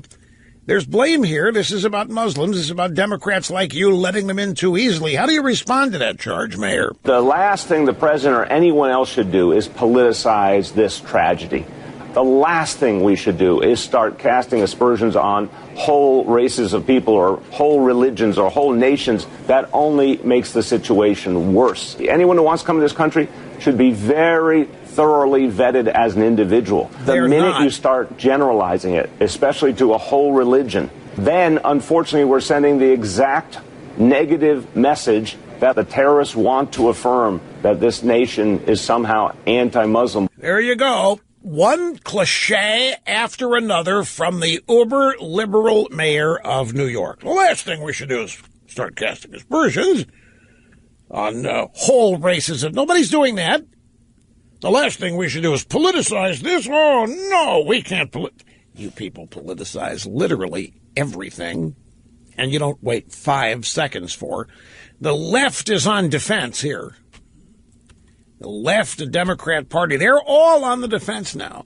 There's blame here. This is about Muslims. This is about Democrats like you letting them in too easily. How do you respond to that charge, Mayor? The last thing the president or anyone else should do is politicize this tragedy. The last thing we should do is start casting aspersions on whole races of people or whole religions or whole nations. That only makes the situation worse. Anyone who wants to come to this country should be very thoroughly vetted as an individual. The minute you start generalizing it, especially to a whole religion, then unfortunately we're sending the exact negative message that the terrorists want to affirm that this nation is somehow anti-Muslim. There you go. One cliche after another from the uber-liberal mayor of New York. The last thing we should do is start casting aspersions on whole races. Nobody's doing that. The last thing we should do is politicize this. Oh, no, we can't. You people politicize literally everything, and you don't wait 5 seconds for. The left is on defense here. The left, the Democrat Party, they're all on the defense now.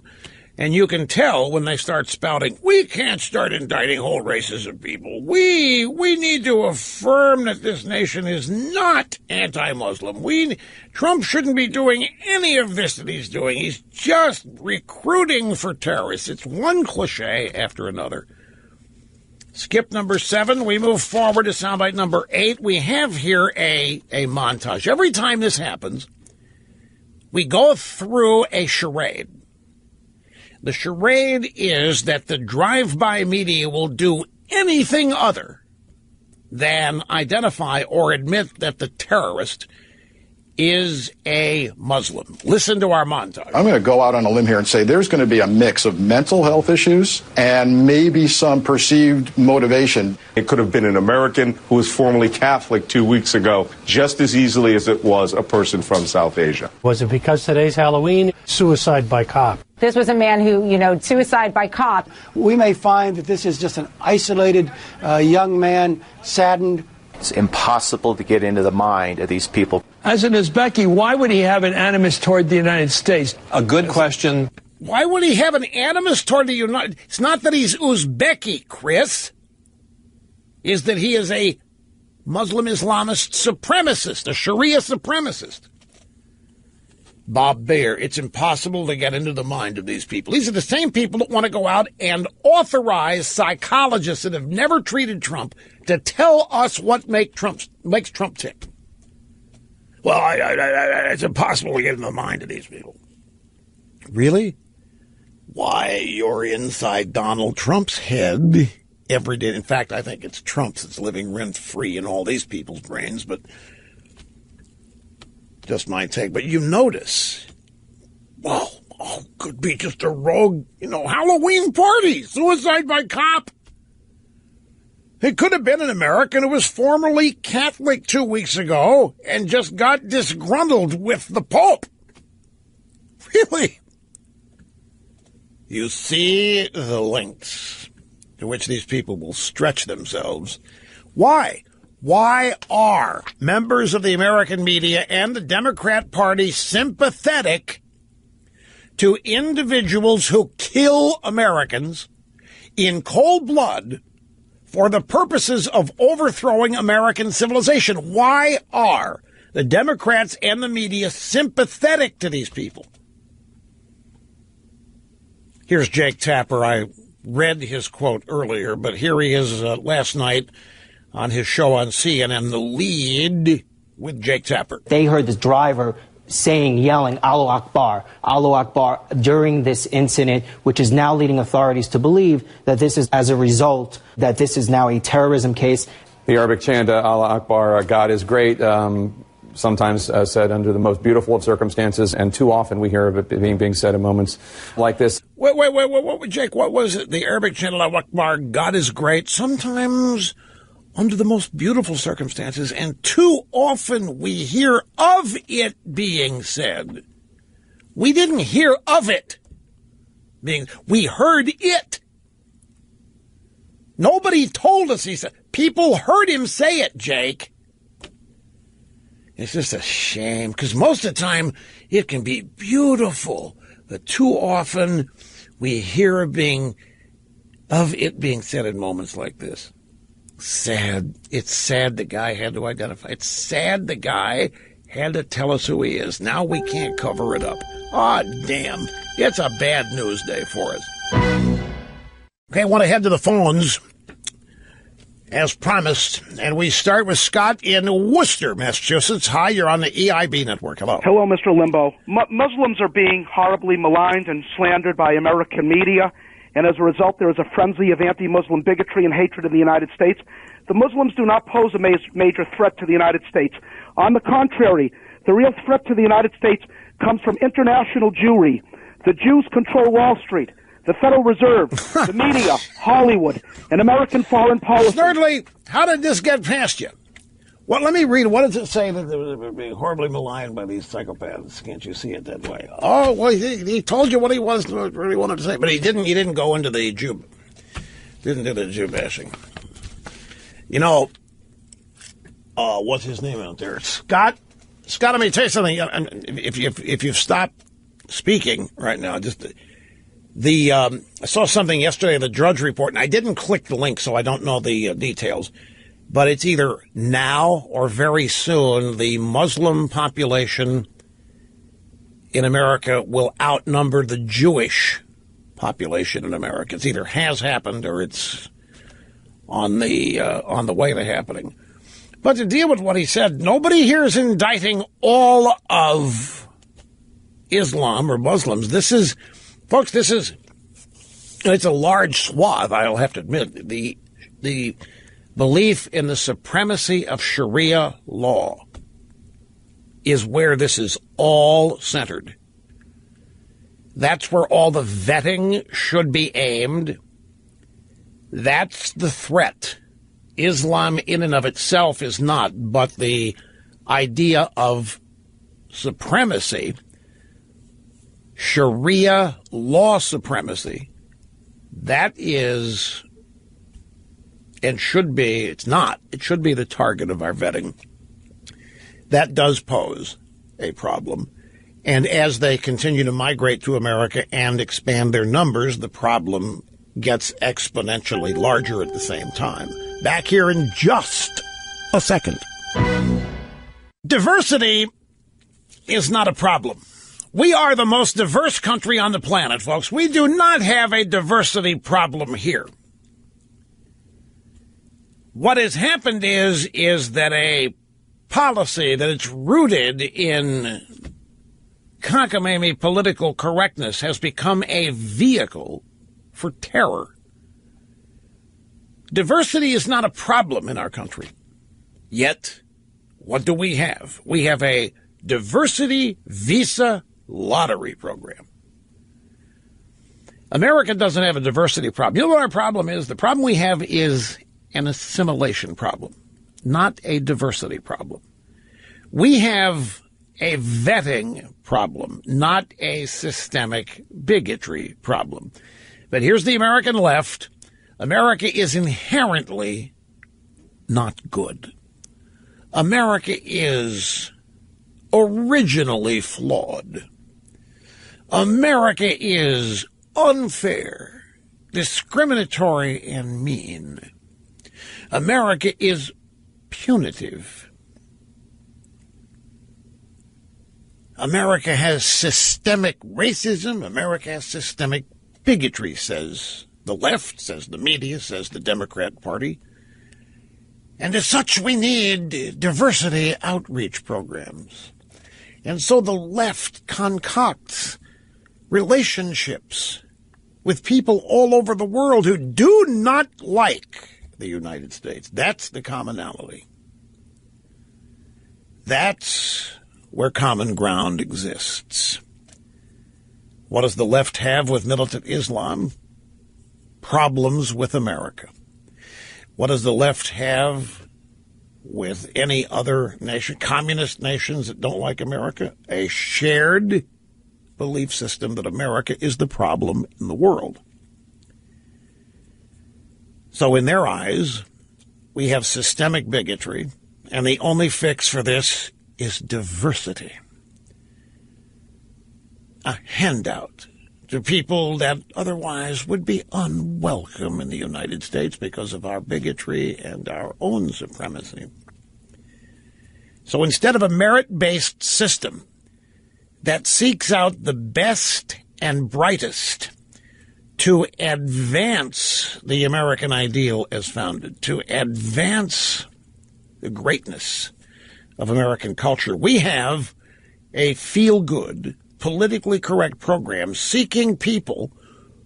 And you can tell when they start spouting, we can't start indicting whole races of people. We need to affirm that this nation is not anti-Muslim. Trump shouldn't be doing any of this that he's doing. He's just recruiting for terrorists. It's one cliche after another. Skip number 7. We move forward to soundbite number 8. We have here a montage. Every time this happens, we go through a charade. The charade is that the drive-by media will do anything other than identify or admit that the terrorist is a Muslim. Listen to our montage. I'm going to go out on a limb here and say there's going to be a mix of mental health issues and maybe some perceived motivation. It could have been an American who was formerly Catholic 2 weeks ago, just as easily as it was a person from South Asia. Was it because today's Halloween? Suicide by cop. This was a man who, suicide by cop. We may find that this is just an isolated young man, saddened. It's impossible to get into the mind of these people. As an Uzbeki, why would he have an animus toward the United States? A good question. Why would he have an animus toward the United States? It's not that he's Uzbeki, Chris. Is that he is a Muslim Islamist supremacist, a Sharia supremacist. Bob Baer, it's impossible to get into the mind of these people. These are the same people that want to go out and authorize psychologists that have never treated Trump to tell us what makes Trump tick. Well, it's impossible to get into the mind of these people. Really? Why, you're inside Donald Trump's head every day. In fact, I think it's Trump that's living rent-free in all these people's brains, but just my take. But you notice, could be just a rogue, Halloween party, suicide by cop. It could have been an American who was formerly Catholic 2 weeks ago and just got disgruntled with the Pope. Really? You see the lengths to which these people will stretch themselves. Why? Why are members of the American media and the Democrat Party sympathetic to individuals who kill Americans in cold blood for the purposes of overthrowing American civilization? Why are the Democrats and the media sympathetic to these people? Here's Jake Tapper. I read his quote earlier, but here he is last night on his show on CNN, The Lead, with Jake Tapper. They heard the driver yelling, Allahu Akbar, during this incident, which is now leading authorities to believe that this is as a result, that this is now a terrorism case. The Arabic chant, Allah Akbar, God is great, sometimes said under the most beautiful of circumstances, and too often we hear of it being said in moments like this. Wait, Jake, what was it? The Arabic chant, Allah Akbar, God is great, sometimes under the most beautiful circumstances, and too often we hear of it being said. We didn't hear of it we heard it. Nobody told us he said. People heard him say it, Jake. It's just a shame, because most of the time it can be beautiful, but too often we hear of it being said in moments like this. Sad. It's sad the guy had to identify. It's sad the guy had to tell us who he is. Now we can't cover it up. Ah, damn. It's a bad news day for us. Okay, I want to head to the phones, as promised, and we start with Scott in Worcester, Massachusetts. Hi, you're on the EIB network. Hello. Hello, Mr. Limbaugh. Muslims are being horribly maligned and slandered by American media, and as a result there is a frenzy of anti-Muslim bigotry and hatred in the United States. The Muslims do not pose a major threat to the United States. On the contrary, the real threat to the United States comes from international Jewry. The Jews control Wall Street, the Federal Reserve, the media, Hollywood, and American foreign policy. Thirdly, how did this get past you? Well, let me read. What does it say that they were being horribly maligned by these psychopaths? Can't you see it that way? Oh, well, he told you what he really wanted to say, but he didn't. He didn't go into the Jew. Didn't do the Jew bashing. You know, what's his name out there? Scott. Scott, let me tell you something. If you've stopped speaking right now, just I saw something yesterday, the Drudge Report, and I didn't click the link, so I don't know the details. But it's either now or very soon the Muslim population in America will outnumber the Jewish population in America. It's either has happened or it's on the way to happening. But to deal with what he said, nobody here is indicting all of Islam or Muslims. This is, folks, it's a large swath, I'll have to admit. The belief in the supremacy of Sharia law is where this is all centered. That's where all the vetting should be aimed. That's the threat. Islam in and of itself is not, but the idea of supremacy, Sharia law supremacy, that is and should be, it's not, it should be the target of our vetting. That does pose a problem. And as they continue to migrate to America and expand their numbers, the problem gets exponentially larger at the same time. Back here in just a second. Diversity is not a problem. We are the most diverse country on the planet, folks. We do not have a diversity problem here. What has happened is that a policy that it's rooted in cockamamie political correctness has become a vehicle for terror. Diversity is not a problem in our country. Yet, what do we have? We have a diversity visa lottery program. America doesn't have a diversity problem. You know what our problem is? The problem we have is an assimilation problem, not a diversity problem. We have a vetting problem, not a systemic bigotry problem. But here's the American left. America is inherently not good. America is originally flawed. America is unfair, discriminatory, and mean. America is punitive. America has systemic racism. America has systemic bigotry, says the left, says the media, says the Democrat Party. And as such, we need diversity outreach programs. And so the left concocts relationships with people all over the world who do not like the United States. That's the commonality. That's where common ground exists. What does the left have with militant Islam? Problems with America. What does the left have with any other nation, communist nations that don't like America? A shared belief system that America is the problem in the world. So in their eyes, we have systemic bigotry, and the only fix for this is diversity. A handout to people that otherwise would be unwelcome in the United States because of our bigotry and our own supremacy. So instead of a merit-based system that seeks out the best and brightest to advance the American ideal as founded, to advance the greatness of American culture, we have a feel-good, politically correct program seeking people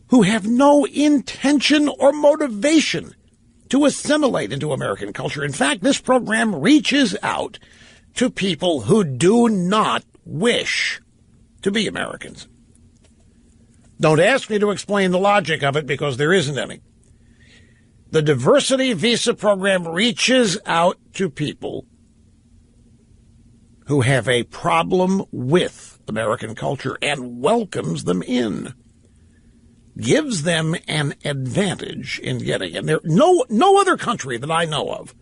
who have no intention or motivation to assimilate into American culture. In fact, this program reaches out to people who do not wish to be Americans. Don't ask me to explain the logic of it, because there isn't any. The diversity visa program reaches out to people who have a problem with American culture and welcomes them in, gives them an advantage in getting in. There, no other country that I know of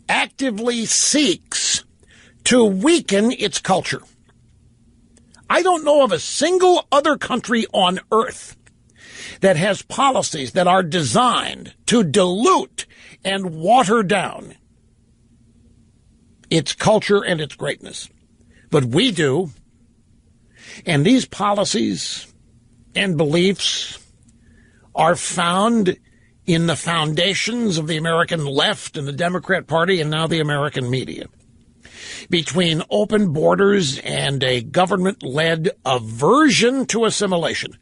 actively seeks to weaken its culture. I don't know of a single other country on earth that has policies that are designed to dilute and water down its culture and its greatness. But we do. And these policies and beliefs are found in the foundations of the American left and the Democrat Party and now the American media. Between open borders and a government-led aversion to assimilation.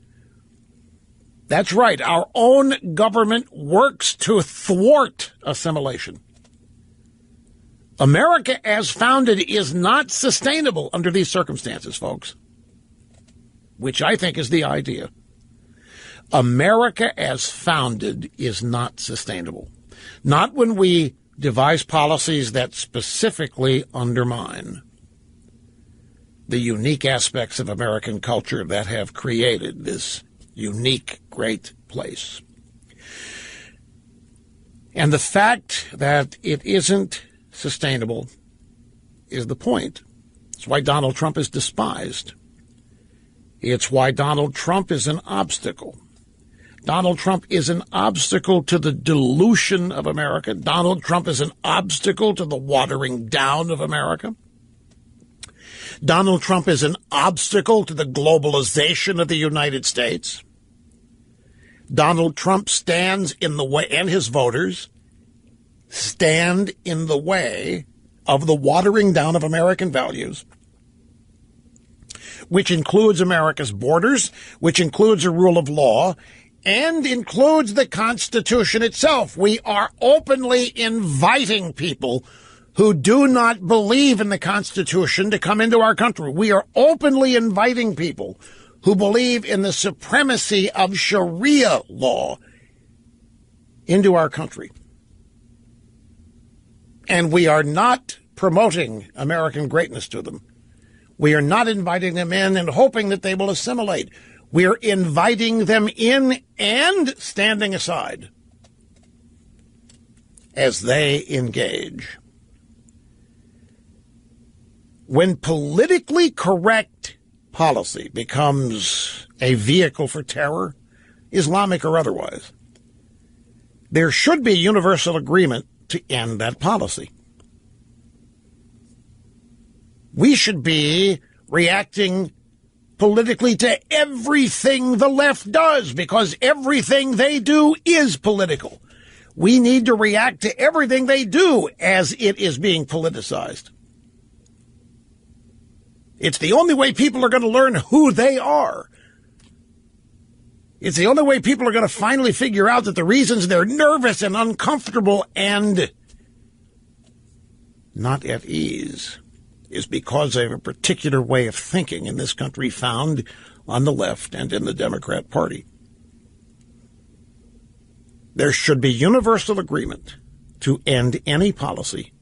That's right, our own government works to thwart assimilation. America as founded is not sustainable under these circumstances, folks, which I think is the idea. America as founded is not sustainable. Not when we devise policies that specifically undermine the unique aspects of American culture that have created this unique, great place. And the fact that it isn't sustainable is the point. It's why Donald Trump is despised. It's why Donald Trump is an obstacle. Donald Trump is an obstacle to the dilution of America. Donald Trump is an obstacle to the watering down of America. Donald Trump is an obstacle to the globalization of the United States. Donald Trump stands in the way, and his voters stand in the way of the watering down of American values, which includes America's borders, which includes a rule of law, and includes the Constitution itself. We are openly inviting people who do not believe in the Constitution to come into our country. We are openly inviting people who believe in the supremacy of Sharia law into our country. And we are not promoting American greatness to them. We are not inviting them in and hoping that they will assimilate. We're inviting them in and standing aside as they engage. When politically correct policy becomes a vehicle for terror, Islamic or otherwise, there should be universal agreement to end that policy. We should be reacting politically to everything the left does, because everything they do is political. We need to react to everything they do as it is being politicized. It's the only way people are going to learn who they are. It's the only way people are going to finally figure out that the reasons they're nervous and uncomfortable and not at ease is because of a particular way of thinking in this country found on the left and in the Democrat Party. There should be universal agreement to end any policy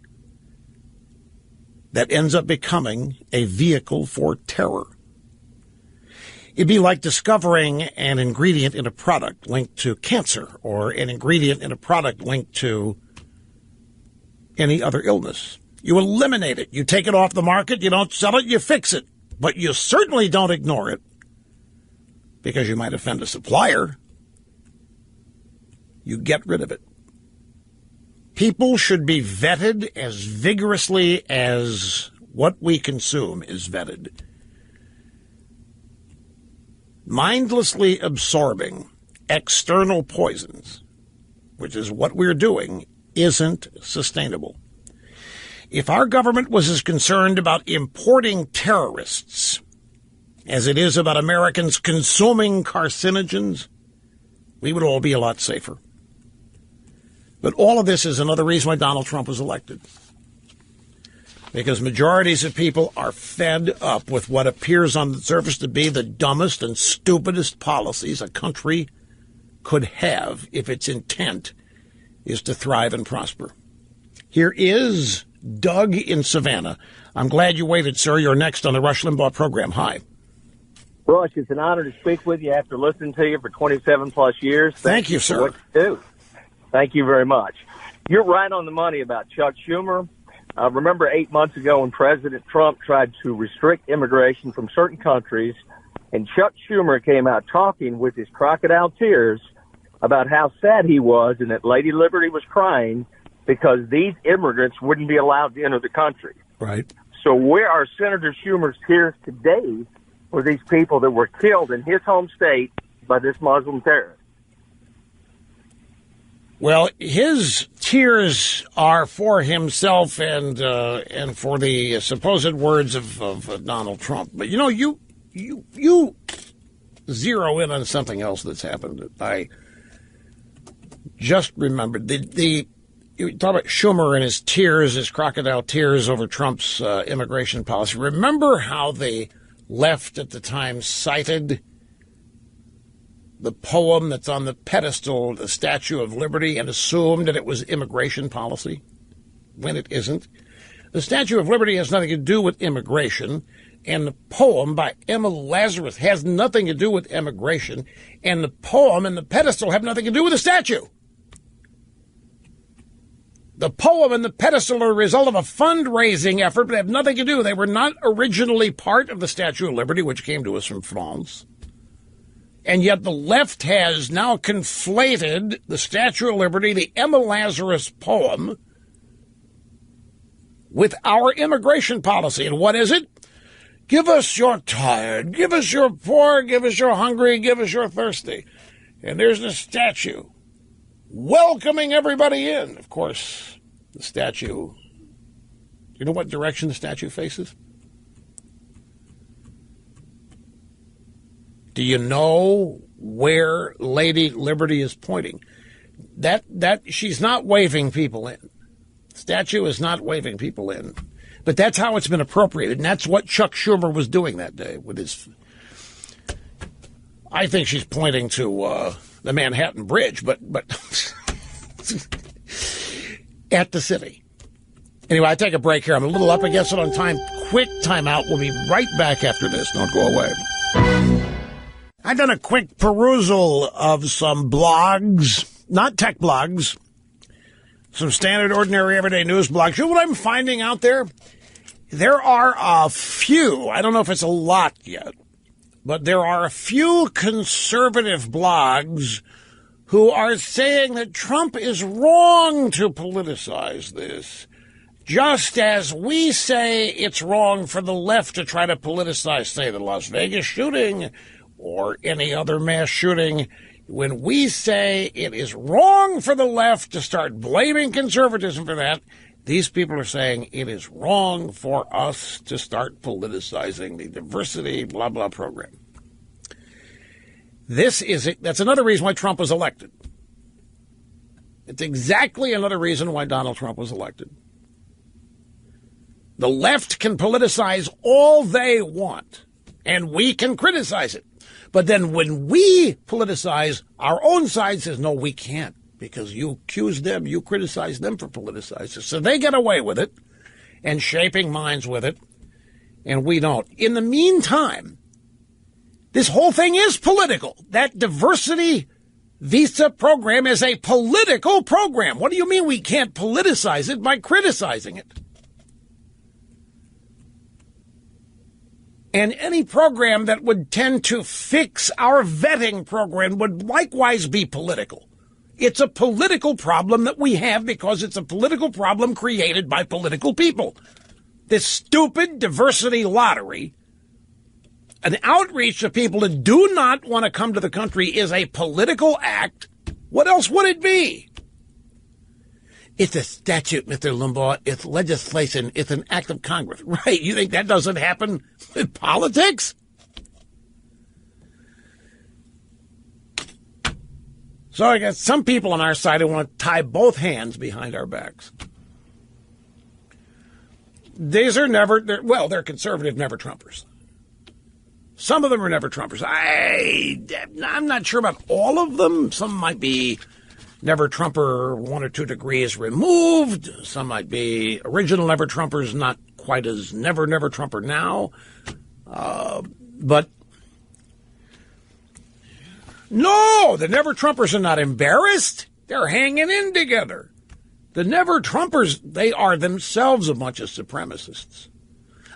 that ends up becoming a vehicle for terror. It'd be like discovering an ingredient in a product linked to cancer or an ingredient in a product linked to any other illness. You eliminate it. You take it off the market. You don't sell it. You fix it. But you certainly don't ignore it because you might offend a supplier. You get rid of it. People should be vetted as vigorously as what we consume is vetted. Mindlessly absorbing external poisons, which is what we're doing, isn't sustainable. If our government was as concerned about importing terrorists as it is about Americans consuming carcinogens, we would all be a lot safer. But all of this is another reason why Donald Trump was elected. Because majorities of people are fed up with what appears on the surface to be the dumbest and stupidest policies a country could have if its intent is to thrive and prosper. Here is Doug in Savannah. I'm glad you waited, sir. You're next on the Rush Limbaugh program. Hi. Rush, it's an honor to speak with you after listening to you for 27-plus years. Thank you, sir. For what you do. Thank you very much. You're right on the money about Chuck Schumer. Remember 8 months ago when President Trump tried to restrict immigration from certain countries, and Chuck Schumer came out talking with his crocodile tears about how sad he was and that Lady Liberty was crying because these immigrants wouldn't be allowed to enter the country. Right. So where are Senator Schumer's tears today for these people that were killed in his home state by this Muslim terrorist? Well, his tears are for himself and for the supposed words of Donald Trump. But you zero in on something else that's happened. I just remembered you talk about Schumer and his tears, his crocodile tears over Trump's immigration policy. Remember how the left at the time cited the poem that's on the pedestal, the Statue of Liberty, and assumed that it was immigration policy when it isn't. The Statue of Liberty has nothing to do with immigration, and the poem by Emma Lazarus has nothing to do with immigration, and the poem and the pedestal have nothing to do with the statue. The poem and the pedestal are a result of a fundraising effort, but have nothing to do. They were not originally part of the Statue of Liberty, which came to us from France. And yet the left has now conflated the Statue of Liberty, the Emma Lazarus poem, with our immigration policy. And what is it? Give us your tired, give us your poor, give us your hungry, give us your thirsty. And there's the statue welcoming everybody in. Of course, the statue, you know what direction the statue faces? Do you know where Lady Liberty is pointing? That she's not waving people in. The statue is not waving people in. But that's how it's been appropriated, and that's what Chuck Schumer was doing that day with his. I think she's pointing to the Manhattan Bridge, but at the city. Anyway, I take a break here. I'm a little up against it on time. Quick timeout. We'll be right back after this. Don't go away. I've done a quick perusal of some blogs, not tech blogs, some standard, ordinary, everyday news blogs. You know what I'm finding out there? There are a few, I don't know if it's a lot yet, but there are a few conservative blogs who are saying that Trump is wrong to politicize this, just as we say it's wrong for the left to try to politicize, say, the Las Vegas shooting or any other mass shooting. When we say it is wrong for the left to start blaming conservatism for that, these people are saying it is wrong for us to start politicizing the diversity, blah, blah program. That's another reason why Trump was elected. It's exactly another reason why Donald Trump was elected. The left can politicize all they want, and we can criticize it. But then when we politicize, our own side says, no, we can't, because you accuse them, you criticize them for politicizing. So they get away with it and shaping minds with it, and we don't. In the meantime, this whole thing is political. That diversity visa program is a political program. What do you mean we can't politicize it by criticizing it? And any program that would tend to fix our vetting program would likewise be political. It's a political problem that we have because it's a political problem created by political people. This stupid diversity lottery, an outreach to people that do not want to come to the country, is a political act. What else would it be? It's a statute, Mr. Limbaugh. It's legislation. It's an act of Congress. Right. You think that doesn't happen in politics? So I got some people on our side who want to tie both hands behind our backs. These are they're conservative never-Trumpers. Some of them are never-Trumpers. I'm not sure about all of them. Some might be never-Trumper 1 or 2 degrees removed. Some might be original never-Trumpers, not quite as never-Trumper now. But no, the never-Trumpers are not embarrassed. They're hanging in together. The never-Trumpers, they are themselves a bunch of supremacists.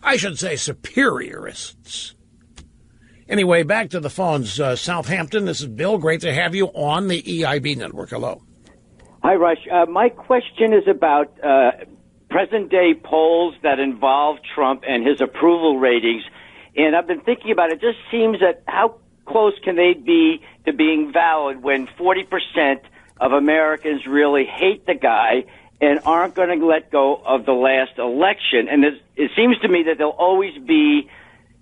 I should say superiorists. Anyway, back to the phones. Southampton, this is Bill. Great to have you on the EIB network. Hello. Hi, Rush. My question is about present-day polls that involve Trump and his approval ratings. And I've been thinking about it. It just seems that how close can they be to being valid when 40% of Americans really hate the guy and aren't going to let go of the last election? And it seems to me that they'll always be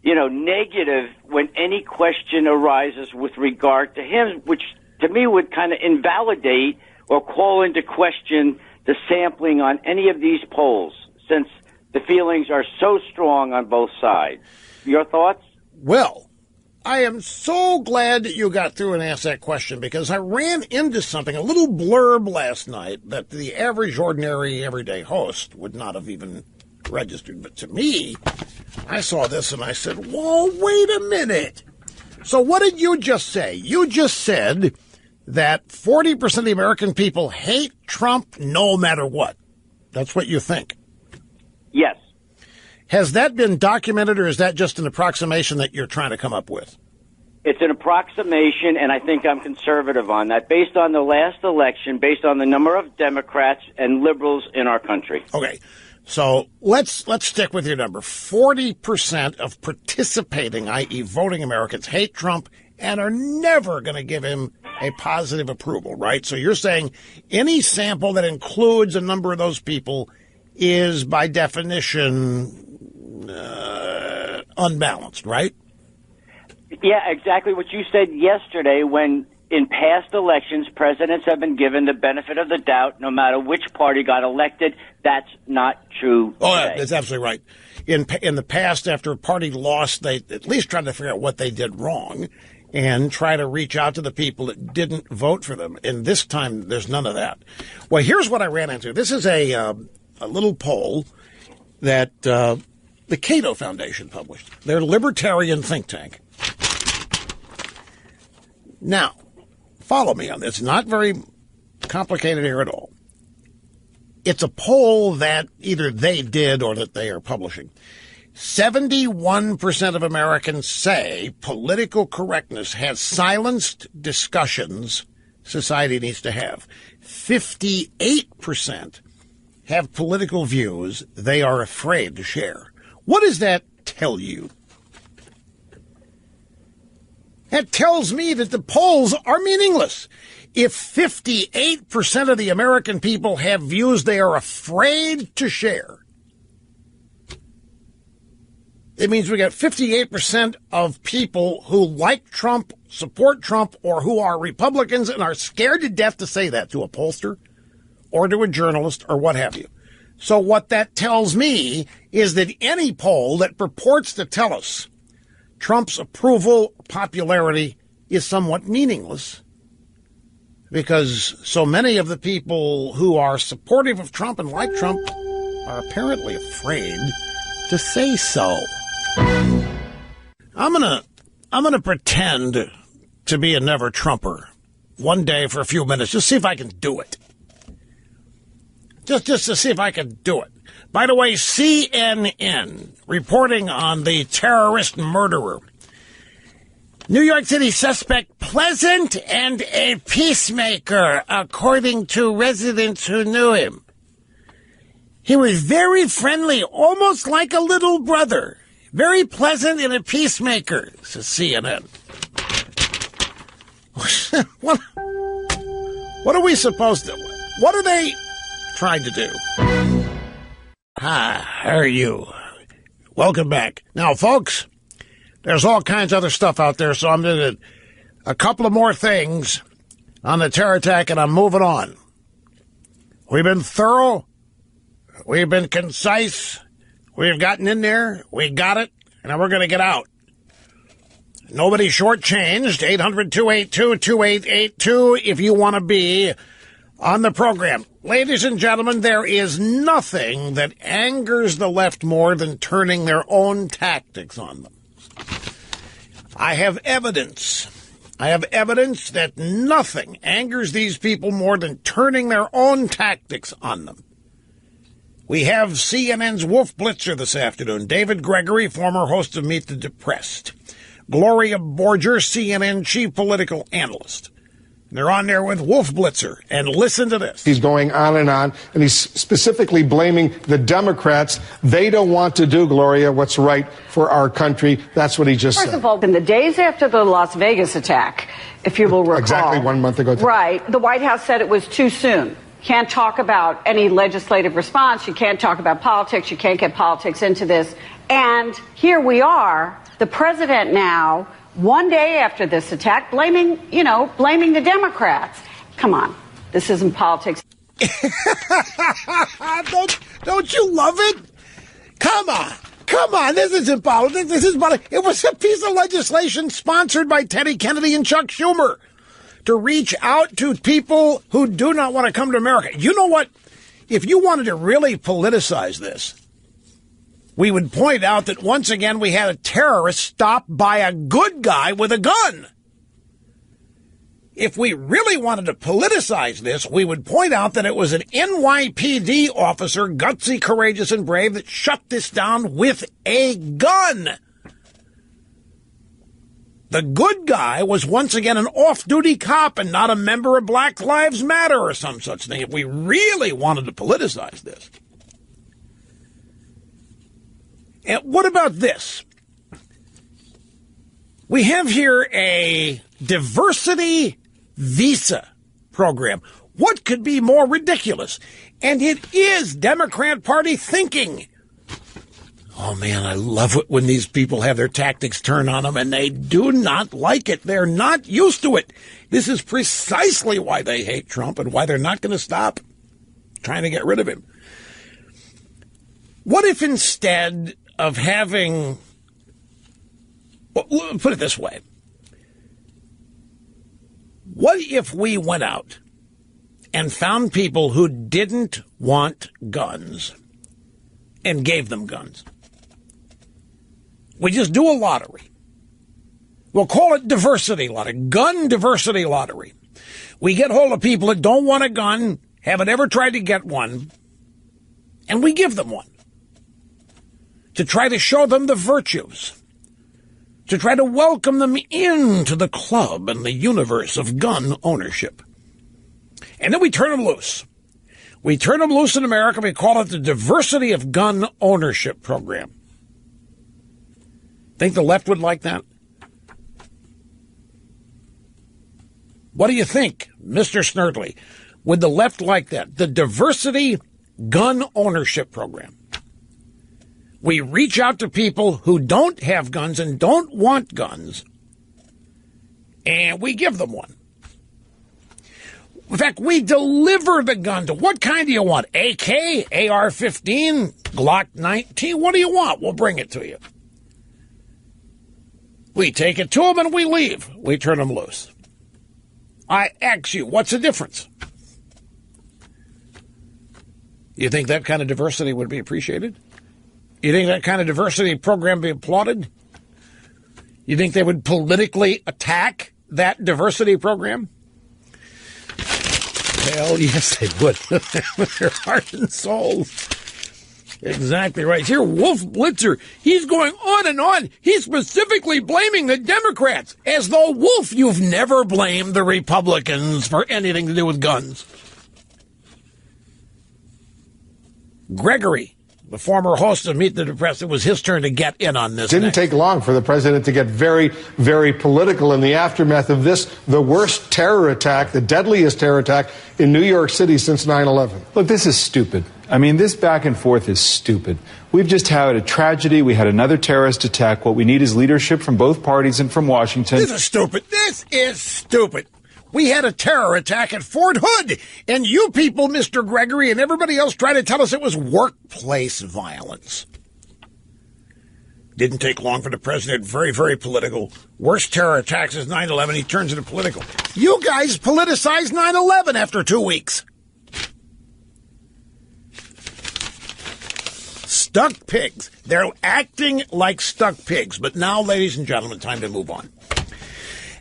negative when any question arises with regard to him, which to me would kind of invalidate or call into question the sampling on any of these polls, since the feelings are so strong on both sides. Your thoughts? Well, I am so glad that you got through and asked that question, because I ran into something, a little blurb last night that the average, ordinary, everyday host would not have even registered. But to me, I saw this and I said, whoa, wait a minute. So what did you just say? You just said that 40% of the American people hate Trump no matter what. That's what you think? Yes. Has that been documented, or is that just an approximation that you're trying to come up with? It's an approximation, and I think I'm conservative on that, based on the last election, based on the number of Democrats and liberals in our country. Okay. So let's stick with your number. 40% of participating, i.e. voting Americans, hate Trump and are never going to give him a positive approval, right? So you're saying any sample that includes a number of those people is, by definition, unbalanced, right? Yeah, exactly what you said yesterday, when in past elections, presidents have been given the benefit of the doubt no matter which party got elected. That's not true today. Oh, yeah, that's absolutely right. In the past, after a party lost, they at least tried to figure out what they did wrong and try to reach out to the people that didn't vote for them. And this time, there's none of that. Well, here's what I ran into. This is a little poll that the Cato Foundation published. They're a libertarian think tank. Now, follow me on this. Not very complicated here at all. It's a poll that either they did or that they are publishing. 71% of Americans say political correctness has silenced discussions society needs to have. 58% have political views they are afraid to share. What does that tell you? That tells me that the polls are meaningless. If 58% of the American people have views they are afraid to share, it means we got 58% of people who like Trump, support Trump, or who are Republicans and are scared to death to say that to a pollster or to a journalist or what have you. So what that tells me is that any poll that purports to tell us Trump's approval, popularity is somewhat meaningless, because so many of the people who are supportive of Trump and like Trump are apparently afraid to say so. I'm gonna pretend to be a never Trumper one day for a few minutes, just see if I can do it. Just to see if I can do it. By the way, CNN reporting on the terrorist murderer. New York City suspect pleasant and a peacemaker, according to residents who knew him. He was very friendly, almost like a little brother. Very pleasant and a peacemaker, says CNN. What are we supposed to... What are they trying to do? Hi, how are you? Welcome back. Now, folks, there's all kinds of other stuff out there, so I'm going to... A couple of more things on the terror attack, and I'm moving on. We've been thorough. We've been concise. We've gotten in there. We got it. And now we're going to get out. Nobody shortchanged. 800-282-2882 if you want to be on the program. Ladies and gentlemen, there is nothing that angers the left more than turning their own tactics on them. I have evidence. I have evidence that nothing angers these people more than turning their own tactics on them. We have CNN's Wolf Blitzer this afternoon. David Gregory, former host of Meet the Depressed. Gloria Borger, CNN chief political analyst. They're on there with Wolf Blitzer. And listen to this. He's going on, and he's specifically blaming the Democrats. They don't want to do, Gloria, what's right for our country. That's what he just said. First of all, in the days after the Las Vegas attack, if you will recall. Exactly 1 month ago. Right. The White House said it was too soon. Can't talk about any legislative response. You can't talk about politics. You can't get politics into this. And here we are, the president now, one day after this attack, blaming the Democrats. Come on. This isn't politics. Don't you love it? Come on. Come on. This isn't politics. This is politics. It was a piece of legislation sponsored by Teddy Kennedy and Chuck Schumer to reach out to people who do not want to come to America. You know what? If you wanted to really politicize this, we would point out that once again we had a terrorist stopped by a good guy with a gun. If we really wanted to politicize this, we would point out that it was an NYPD officer, gutsy, courageous, and brave, that shut this down with a gun. The good guy was once again an off-duty cop and not a member of Black Lives Matter or some such thing. If we really wanted to politicize this. And what about this? We have here a diversity visa program. What could be more ridiculous? And it is Democrat Party thinking. Oh, man, I love it when these people have their tactics turned on them, and they do not like it. They're not used to it. This is precisely why they hate Trump and why they're not going to stop trying to get rid of him. What if instead of having, well, put it this way, what if we went out and found people who didn't want guns and gave them guns? We just do a lottery. We'll call it diversity lottery, gun diversity lottery. We get hold of people that don't want a gun, haven't ever tried to get one, and we give them one to try to show them the virtues, to try to welcome them into the club and the universe of gun ownership. And then we turn them loose. We turn them loose in America. We call it the Diversity of Gun Ownership Program. Think the left would like that? What do you think, Mr. Snerdley? Would the left like that? The Diversity Gun Ownership Program. We reach out to people who don't have guns and don't want guns, and we give them one. In fact, we deliver the gun to what kind do you want? AK, AR-15, Glock 19? What do you want? We'll bring it to you. We take it to them and we leave. We turn them loose. I ask you, what's the difference? You think that kind of diversity would be appreciated? You think that kind of diversity program be applauded? You think they would politically attack that diversity program? Hell, yes, they would. With their heart and soul. Exactly right. Here, Wolf Blitzer, he's going on and on. He's specifically blaming the Democrats, as though, Wolf, you've never blamed the Republicans for anything to do with guns. Gregory, the former host of Meet the Depressed, it was his turn to get in on this. Didn't take long for the president to get very, very political in the aftermath of this, the worst terror attack, the deadliest terror attack in New York City since 9/11. Look, this is stupid. I mean, this back and forth is stupid. We've just had a tragedy. We had another terrorist attack. What we need is leadership from both parties and from Washington. This is stupid. This is stupid. we had a terror attack at Fort Hood. And you people, Mr. Gregory, and everybody else try to tell us it was workplace violence. Didn't take long for the president. Very, very political. Worst terror attacks is 9/11. He turns into political. You guys politicized 9/11 after 2 weeks. Stuck pigs. They're acting like stuck pigs. But now, ladies and gentlemen, time to move on.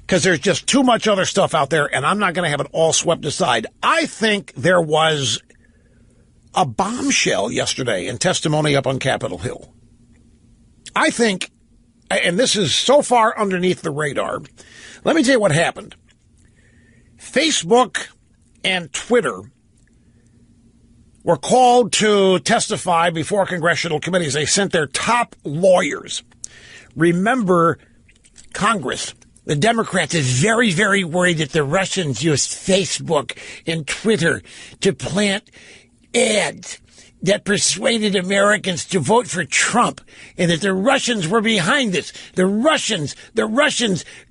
Because there's just too much other stuff out there, and I'm not going to have it all swept aside. I think there was a bombshell yesterday in testimony up on Capitol Hill. I think, and this is so far underneath the radar, let me tell you what happened. Facebook and Twitter were called to testify before congressional committees. They sent their top lawyers. Remember, Congress, the Democrats, is very, very worried that the Russians used Facebook and Twitter to plant ads that persuaded Americans to vote for Trump, and that the Russians were behind this. The Russians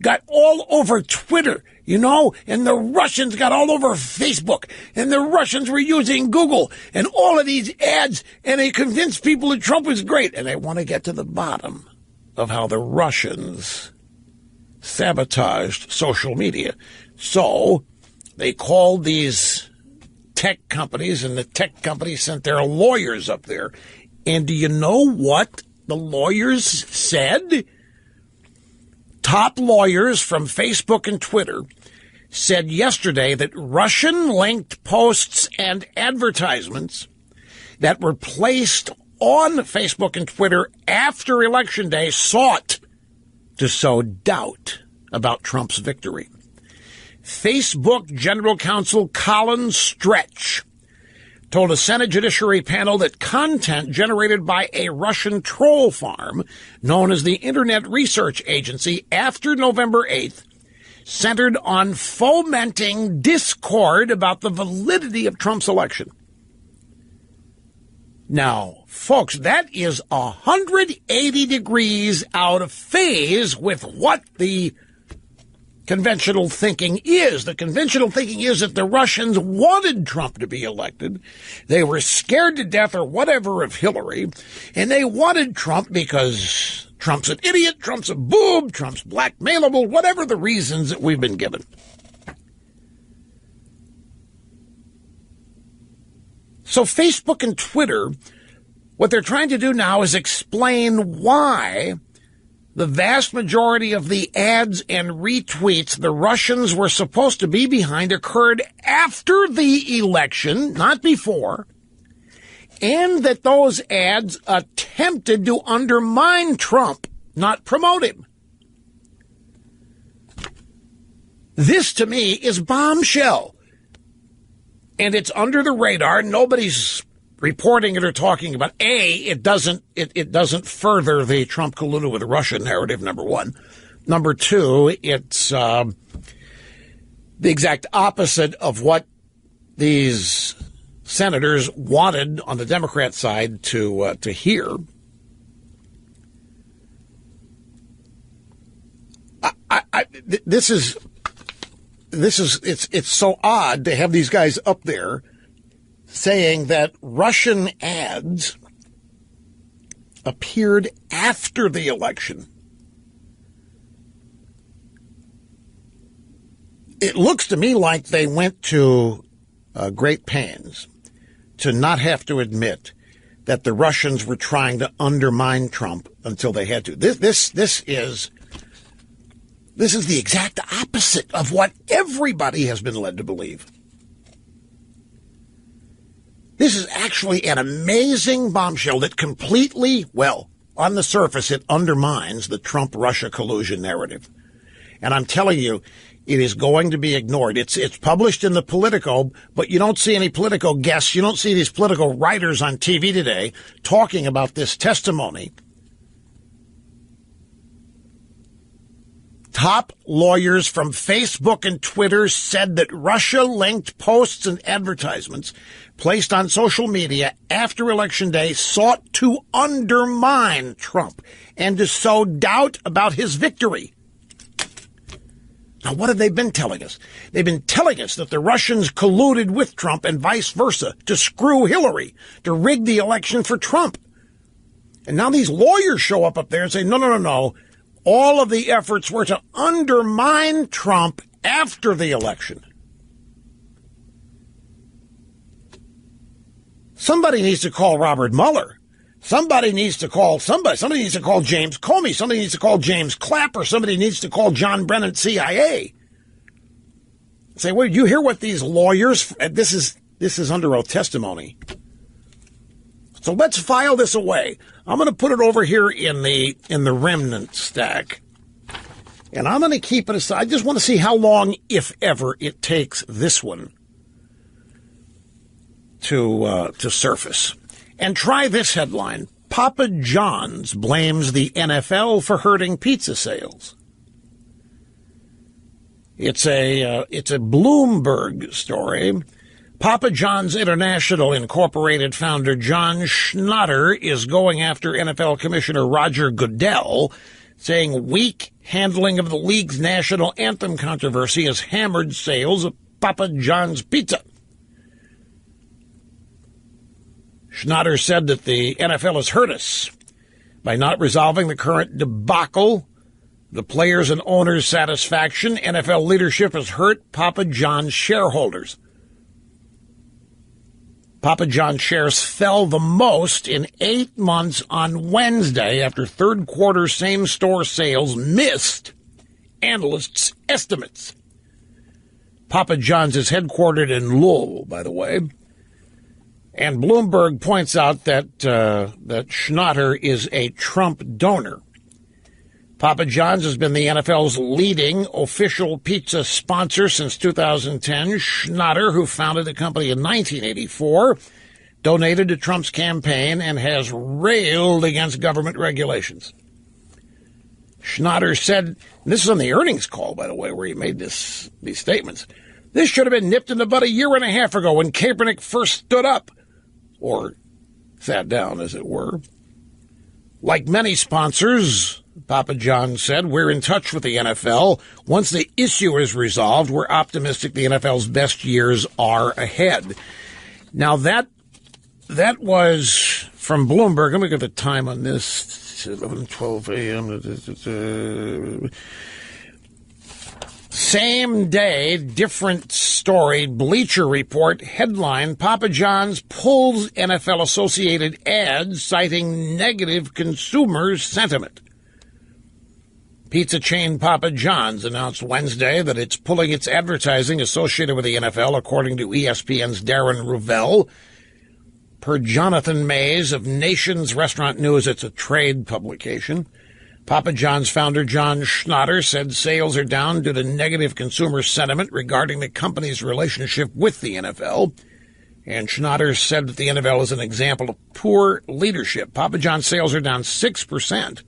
got all over Twitter, and the Russians got all over Facebook, and the Russians were using Google, and all of these ads, and they convinced people that Trump was great. And they want to get to the bottom of how the Russians sabotaged social media. So they called these tech companies, and the tech companies sent their lawyers up there. And do you know what the lawyers said? Top lawyers from Facebook and Twitter said yesterday that Russian-linked posts and advertisements that were placed on Facebook and Twitter after Election Day sought to sow doubt about Trump's victory. Facebook General Counsel Colin Stretch told a Senate Judiciary panel that content generated by a Russian troll farm known as the Internet Research Agency after November 8th centered on fomenting discord about the validity of Trump's election. Now, folks, that is 180 degrees out of phase with what the conventional thinking is. The conventional thinking is that the Russians wanted Trump to be elected. They were scared to death or whatever of Hillary, and they wanted Trump because Trump's an idiot, Trump's a boob, Trump's blackmailable, whatever the reasons that we've been given. So Facebook and Twitter, what they're trying to do now is explain why the vast majority of the ads and retweets the Russians were supposed to be behind occurred after the election, not before, and that those ads attempted to undermine Trump, not promote him. This, to me, is bombshell. And it's under the radar. Nobody's reporting it or talking about. It doesn't further the Trump colluded with Russia narrative, number one. Number two, it's the exact opposite of what these senators wanted on the Democrat side to hear. It's so odd to have these guys up there saying that Russian ads appeared after the election. It looks to me like they went to great pains to not have to admit that the Russians were trying to undermine Trump until they had to. This is the exact opposite of what everybody has been led to believe. This is actually an amazing bombshell that completely, well, on the surface, it undermines the Trump-Russia collusion narrative. And I'm telling you, it is going to be ignored. It's published in the Politico, but you don't see any Politico guests. You don't see these political writers on TV today talking about this testimony. Top lawyers from Facebook and Twitter said that Russia-linked posts and advertisements placed on social media after Election Day sought to undermine Trump and to sow doubt about his victory. Now, what have they been telling us? They've been telling us that the Russians colluded with Trump and vice versa to screw Hillary, to rig the election for Trump. And now these lawyers show up there and say, no. All of the efforts were to undermine Trump after the election. Somebody needs to call Robert Mueller. Somebody needs to call somebody. Somebody needs to call James Comey. Somebody needs to call James Clapper. Somebody needs to call John Brennan, CIA. Say, well, you hear what these lawyers, this is under oath testimony. So let's file this away. I'm going to put it over here in the remnant stack. And I'm going to keep it aside. I just want to see how long, if ever, it takes this one to surface. And try this headline. Papa John's blames the NFL for hurting pizza sales. It's a Bloomberg story. Papa John's International Incorporated founder John Schnatter is going after NFL Commissioner Roger Goodell, saying weak handling of the league's national anthem controversy has hammered sales of Papa John's pizza. Schnatter said that the NFL has hurt us by not resolving the current debacle. The players' and owners' satisfaction. NFL leadership has hurt Papa John's shareholders. Papa John's shares fell the most in 8 months on Wednesday after third quarter same-store sales missed analysts' estimates. Papa John's is headquartered in Louisville, by the way. And Bloomberg points out that Schnatter is a Trump donor. Papa John's has been the NFL's leading official pizza sponsor since 2010. Schnatter, who founded the company in 1984, donated to Trump's campaign and has railed against government regulations. Schnatter said, and this is on the earnings call, by the way, where he made these statements, this should have been nipped in the bud a year and a half ago when Kaepernick first stood up, or sat down, as it were. Like many sponsors, Papa John said, we're in touch with the NFL. Once the issue is resolved, we're optimistic the NFL's best years are ahead. Now, that was from Bloomberg. Let me get the time on this. 11:12 a.m. Same day, different story, Bleacher Report, headline, Papa John's pulls NFL-associated ads citing negative consumer sentiment. Pizza chain Papa John's announced Wednesday that it's pulling its advertising associated with the NFL, according to ESPN's Darren Rovell. Per Jonathan Mays of Nation's Restaurant News, it's a trade publication. Papa John's founder John Schnatter said sales are down due to negative consumer sentiment regarding the company's relationship with the NFL. And Schnatter said that the NFL is an example of poor leadership. Papa John's sales are down 6%.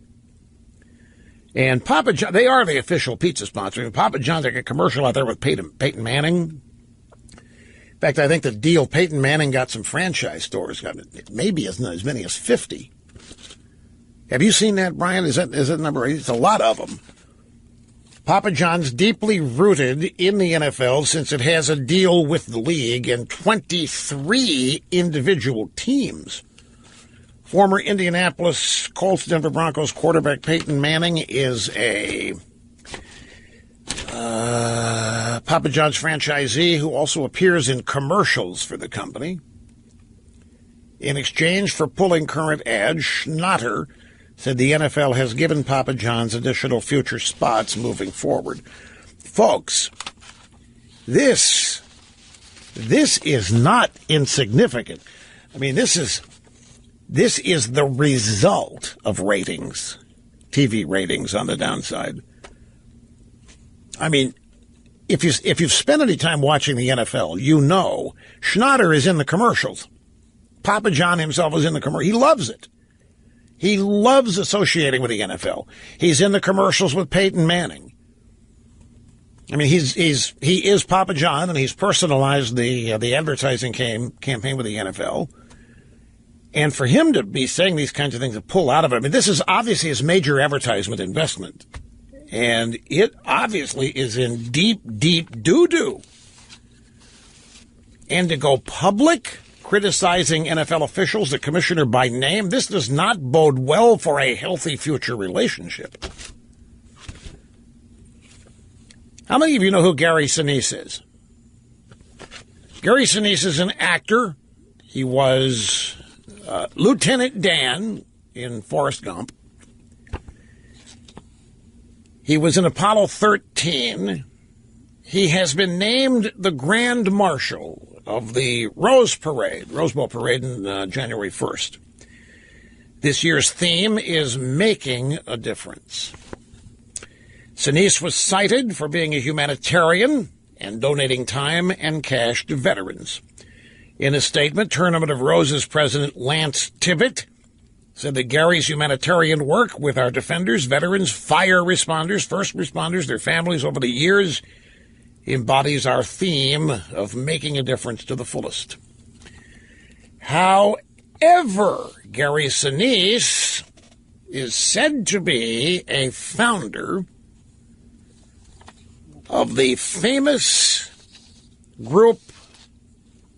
And Papa John, they are the official pizza sponsor. Papa John's, like a commercial out there with Peyton Manning. In fact, I think the deal, Peyton Manning got some franchise stores, maybe as many as 50. Have you seen that, Brian? Is that number 8? It's a lot of them. Papa John's deeply rooted in the NFL since it has a deal with the league and 23 individual teams. Former Indianapolis Colts, Denver Broncos quarterback Peyton Manning is a Papa John's franchisee who also appears in commercials for the company. In exchange for pulling current ads, Schnatter said the NFL has given Papa John's additional future spots moving forward. Folks, this is not insignificant. I mean, this is the result of ratings, TV ratings on the downside. I mean, if you've spent any time watching the NFL, you know Schnatter is in the commercials. Papa John himself is in the commercial. He loves it. He loves associating with the NFL. He's in the commercials with Peyton Manning. I mean, he is Papa John, and he's personalized the advertising campaign with the NFL. And for him to be saying these kinds of things to pull out of it, I mean, this is obviously his major advertisement investment. And it obviously is in deep, deep doo-doo. And to go public criticizing NFL officials, the commissioner by name, this does not bode well for a healthy future relationship. How many of you know who Gary Sinise is? Gary Sinise is an actor. He was Lieutenant Dan in Forrest Gump. He was in Apollo 13. He has been named the Grand Marshal of the Rose Bowl Parade on January 1st. This year's theme is Making a Difference. Sinise was cited for being a humanitarian and donating time and cash to veterans. In a statement, Tournament of Roses President Lance Tibbett said that Gary's humanitarian work with our defenders, veterans, fire responders, first responders, their families over the years embodies our theme of making a difference to the fullest. However, Gary Sinise is said to be a founder of the famous group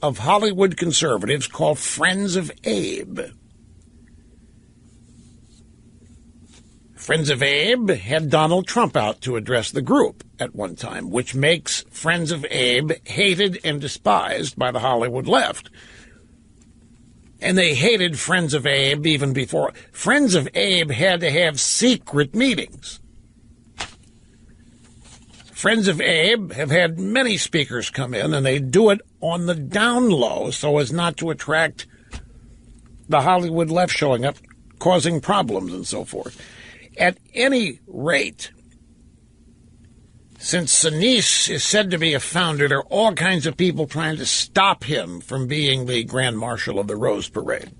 of Hollywood conservatives called Friends of Abe. Friends of Abe had Donald Trump out to address the group at one time, which makes Friends of Abe hated and despised by the Hollywood left. And they hated Friends of Abe even before. Friends of Abe had to have secret meetings. Friends of Abe have had many speakers come in, and they do it on the down low so as not to attract the Hollywood left showing up, causing problems and so forth. At any rate, since Sinise is said to be a founder, there are all kinds of people trying to stop him from being the Grand Marshal of the Rose Parade.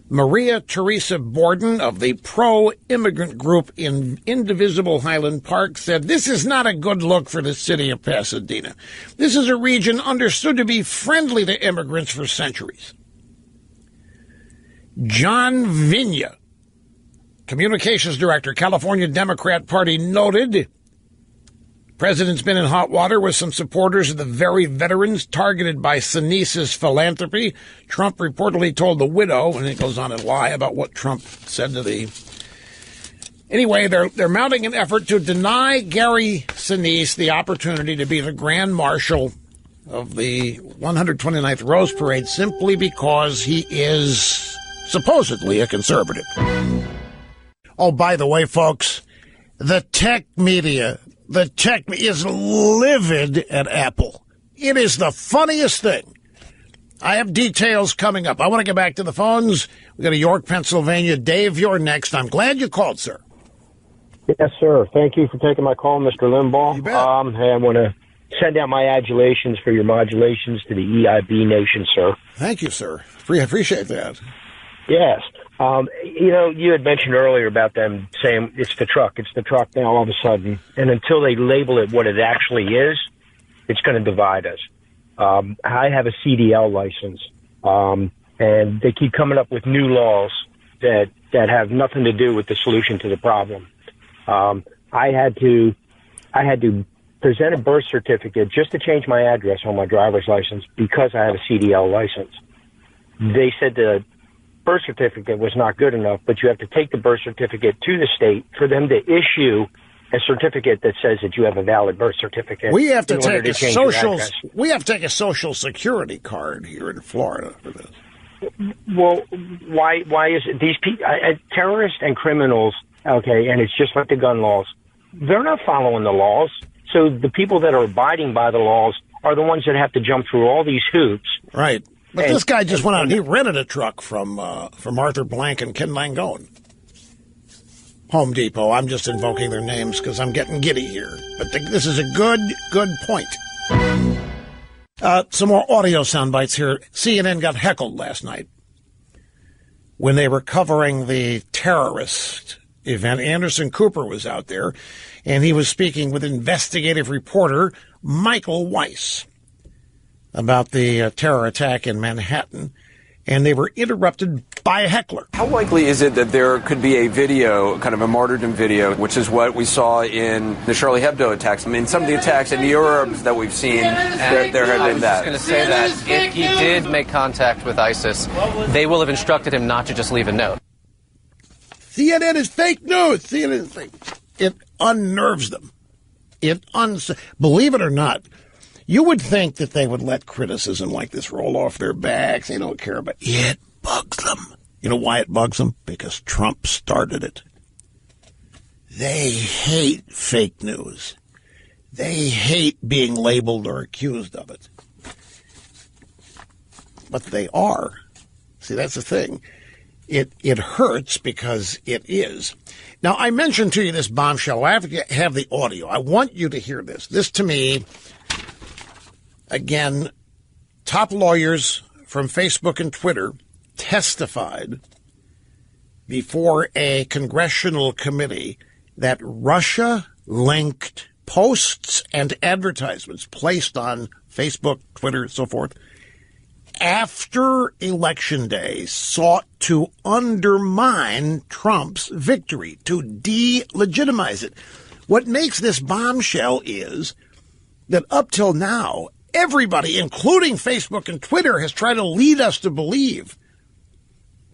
Maria Teresa Borden of the pro-immigrant group in Indivisible Highland Park said, "This is not a good look for the city of Pasadena. This is a region understood to be friendly to immigrants for centuries." John Vigna, Communications Director, California Democrat Party, noted President's been in hot water with some supporters of the very veterans targeted by Sinise's philanthropy. Trump reportedly told the widow, and it goes on and lie about what Trump said to the... Anyway, they're mounting an effort to deny Gary Sinise the opportunity to be the Grand Marshal of the 129th Rose Parade simply because he is supposedly a conservative. Oh, by the way, folks, the tech media is livid at Apple. It is the funniest thing. I have details coming up. I want to get back to the phones. We go to York, Pennsylvania. Dave, you're next. I'm glad you called, sir. Yes, sir. Thank you for taking my call, Mr. Limbaugh. You bet. Hey, I want to send out my adulations for your modulations to the EIB nation, sir. Thank you, sir. I appreciate that. Yes. You had mentioned earlier about them saying it's the truck now all of a sudden. And until they label it what it actually is, it's going to divide us. I have a CDL license, and they keep coming up with new laws that have nothing to do with the solution to the problem. I had to present a birth certificate just to change my address on my driver's license because I have a CDL license. They said the birth certificate was not good enough, but you have to take the birth certificate to the state for them to issue a certificate that says that you have a valid birth certificate. We have to take a social security card here in Florida for this. Well, why is it these people, terrorists and criminals, okay, and it's just like the gun laws, they're not following the laws. So the people that are abiding by the laws are the ones that have to jump through all these hoops. Right. But this guy just went out and he rented a truck from Arthur Blank and Ken Langone. Home Depot. I'm just invoking their names because I'm getting giddy here. But this is a good point. Some more audio sound bites here. CNN got heckled last night when they were covering the terrorist event. Anderson Cooper was out there, and he was speaking with investigative reporter Michael Weiss about the terror attack in Manhattan, and they were interrupted by a heckler. How likely is it that there could be a video, kind of a martyrdom video, which is what we saw in the Charlie Hebdo attacks? I mean, some of the attacks in Europe that we've seen, there have been that. I was just going to say that if he did make contact with ISIS, they will have instructed him not to just leave a note. CNN is fake news. CNN is fake. It unnerves them. Believe it or not, you would think that they would let criticism like this roll off their backs. They don't care about it. It bugs them. You know why it bugs them? Because Trump started it. They hate fake news. They hate being labeled or accused of it. But they are. See, that's the thing. It hurts because it is. Now, I mentioned to you this bombshell. I have to have the audio. I want you to hear this. This, to me, again, top lawyers from Facebook and Twitter testified before a congressional committee that Russia-linked posts and advertisements placed on Facebook, Twitter, and so forth after Election Day sought to undermine Trump's victory, to delegitimize it. What makes this bombshell is that up till now, everybody, including Facebook and Twitter, has tried to lead us to believe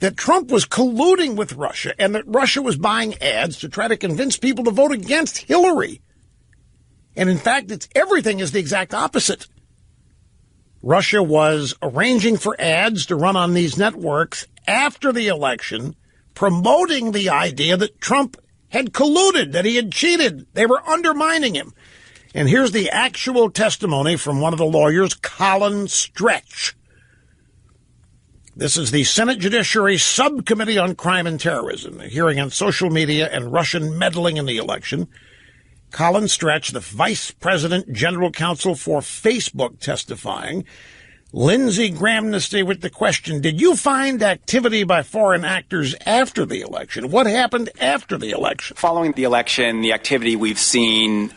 that Trump was colluding with Russia and that Russia was buying ads to try to convince people to vote against Hillary. And in fact, everything is the exact opposite. Russia was arranging for ads to run on these networks after the election, promoting the idea that Trump had colluded, that he had cheated. They were undermining him. And here's the actual testimony from one of the lawyers, Colin Stretch. This is the Senate Judiciary Subcommittee on Crime and Terrorism, a hearing on social media and Russian meddling in the election. Colin Stretch, the Vice President General Counsel for Facebook, testifying. Lindsey Graham with the question, did you find activity by foreign actors after the election? What happened after the election? Following the election, the activity we've seen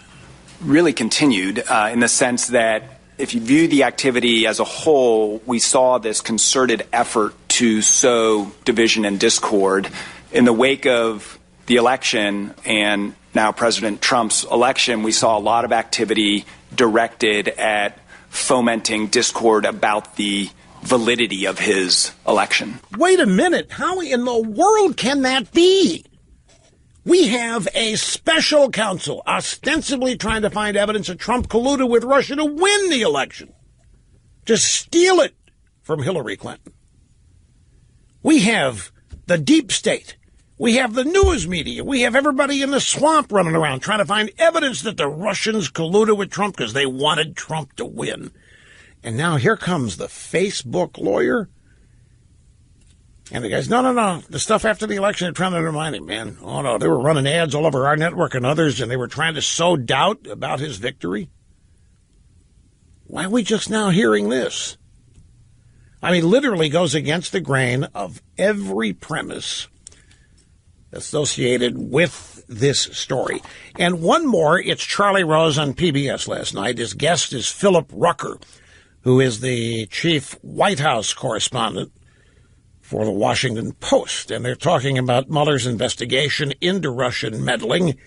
really continued in the sense that if you view the activity as a whole, we saw this concerted effort to sow division and discord. In the wake of the election and now President Trump's election, we saw a lot of activity directed at fomenting discord about the validity of his election. Wait a minute. How in the world can that be? We have a special counsel ostensibly trying to find evidence that Trump colluded with Russia to win the election, to steal it from Hillary Clinton. We have the deep state. We have the news media. We have everybody in the swamp running around trying to find evidence that the Russians colluded with Trump because they wanted Trump to win. And now here comes the Facebook lawyer. And the guy's, no. The stuff after the election, they're trying to undermine him, man. Oh, no, they were running ads all over our network and others, and they were trying to sow doubt about his victory. Why are we just now hearing this? I mean, literally goes against the grain of every premise associated with this story. And one more, it's Charlie Rose on PBS last night. His guest is Philip Rucker, who is the chief White House correspondent for the Washington Post. And they're talking about Mueller's investigation into Russian meddling.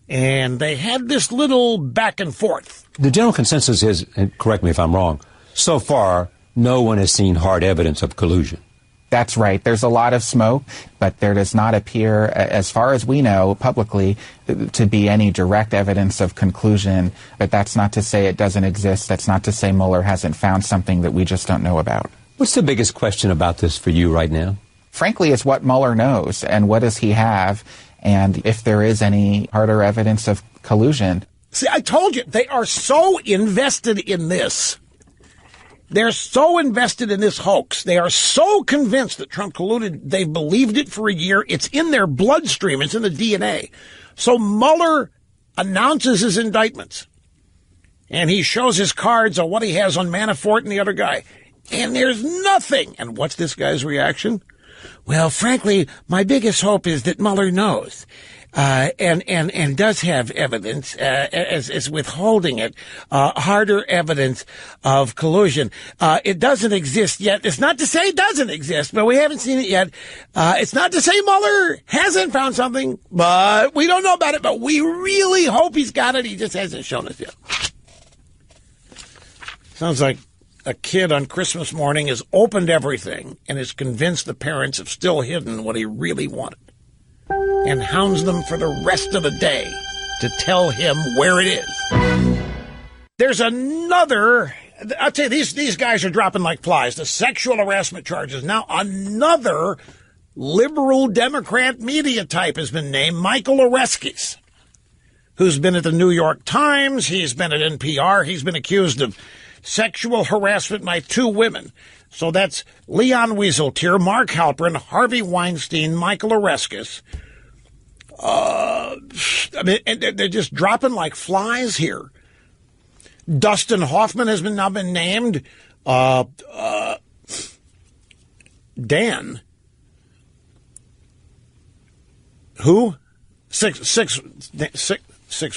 And they had this little back and forth. The general consensus is, and correct me if I'm wrong, so far, no one has seen hard evidence of collusion. That's right. There's a lot of smoke, but there does not appear, as far as we know publicly, to be any direct evidence of conclusion. But that's not to say it doesn't exist. That's not to say Mueller hasn't found something that we just don't know about. What's the biggest question about this for you right now? Frankly, it's what Mueller knows and what does he have, and if there is any harder evidence of collusion. See, I told you, they are so invested in this. They're so invested in this hoax. They are so convinced that Trump colluded. They've believed it for a year. It's in their bloodstream. It's in the DNA. So Mueller announces his indictments, and he shows his cards on what he has on Manafort and the other guy. And there's nothing. And what's this guy's reaction? Well, frankly, my biggest hope is that Mueller knows. and does have evidence, is withholding it, harder evidence of collusion. It doesn't exist yet. It's not to say it doesn't exist, but we haven't seen it yet. It's not to say Mueller hasn't found something, but we don't know about it, but we really hope he's got it. He just hasn't shown us yet. Sounds like a kid on Christmas morning has opened everything and is convinced the parents have still hidden what he really wanted, and hounds them for the rest of the day to tell him where it is. There's another, I'll tell you, these guys are dropping like flies. The sexual harassment charges. Now another liberal Democrat media type has been named, Michael Oreskes, who's been at the New York Times. He's been at NPR. He's been accused of sexual harassment by two women. So that's Leon Wieseltier, Mark Halperin, Harvey Weinstein, Michael Oreskes. I mean, and they're just dropping like flies here. Dustin Hoffman has now been named. Dan. Yeah, six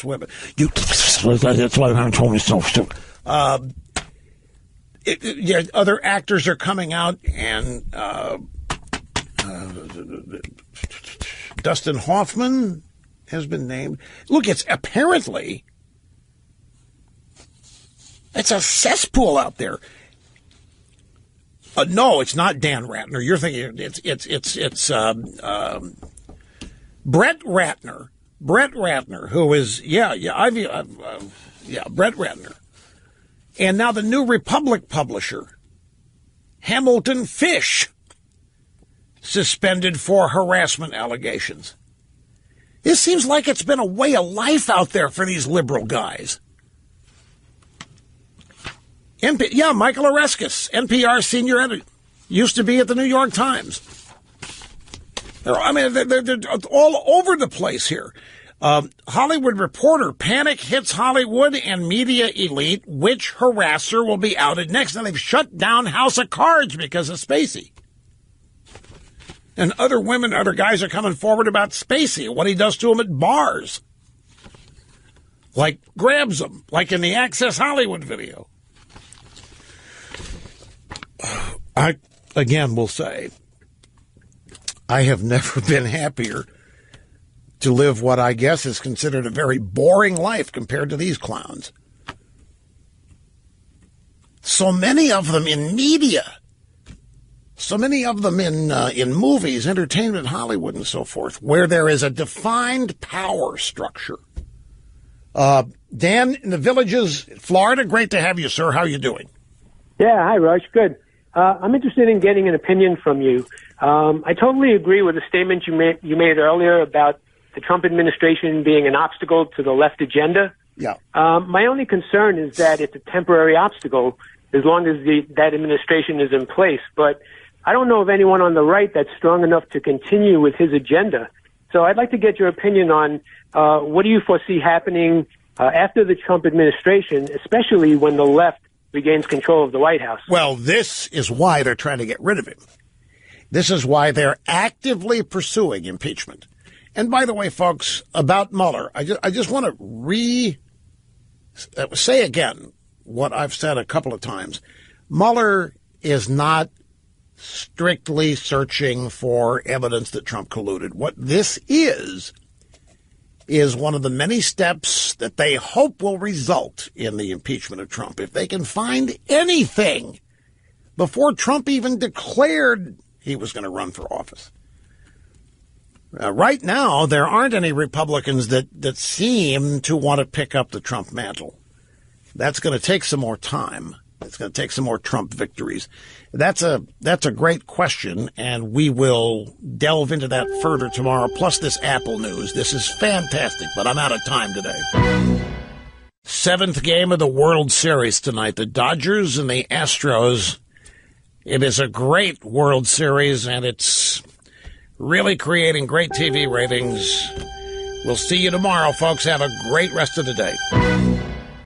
women. That's why I told me so stupid. Other actors are coming out, and Dustin Hoffman has been named. Look, it's apparently it's a cesspool out there. No, it's not Dan Ratner. You're thinking it's Brett Ratner. Brett Ratner, who is Brett Ratner. And now the New Republic publisher, Hamilton Fish, suspended for harassment allegations. It seems like it's been a way of life out there for these liberal guys. Michael Oreskes, NPR senior editor, used to be at the New York Times. They're all over the place here. Hollywood Reporter, panic hits Hollywood and media elite. Which harasser will be outed next? Now they've shut down House of Cards because of Spacey. And other guys are coming forward about Spacey, what he does to them at bars. Like grabs them, like in the Access Hollywood video. I, again, will say, I have never been happier to live what I guess is considered a very boring life compared to these clowns. So many of them in media, so many of them in movies, entertainment, Hollywood, and so forth, where there is a defined power structure. Dan, in the Villages, Florida, great to have you, sir. How are you doing? Yeah, hi, Rush. Good. I'm interested in getting an opinion from you. I totally agree with the statement you made earlier about the Trump administration being an obstacle to the left agenda. Yeah. My only concern is that it's a temporary obstacle as long as that administration is in place. But I don't know of anyone on the right that's strong enough to continue with his agenda. So I'd like to get your opinion on what do you foresee happening after the Trump administration, especially when the left regains control of the White House. Well, this is why they're trying to get rid of him. This is why they're actively pursuing impeachment. And by the way, folks, about Mueller, I just want to say again what I've said a couple of times. Mueller is not strictly searching for evidence that Trump colluded. What this is one of the many steps that they hope will result in the impeachment of Trump. If they can find anything before Trump even declared he was going to run for office. Right now, there aren't any Republicans that seem to want to pick up the Trump mantle. That's going to take some more time. It's going to take some more Trump victories. That's a great question, and we will delve into that further tomorrow, plus this Apple news. This is fantastic, but I'm out of time today. Seventh game of the World Series tonight. The Dodgers and the Astros. It is a great World Series, and it's really creating great TV ratings. We'll see you tomorrow, folks. Have a great rest of the day.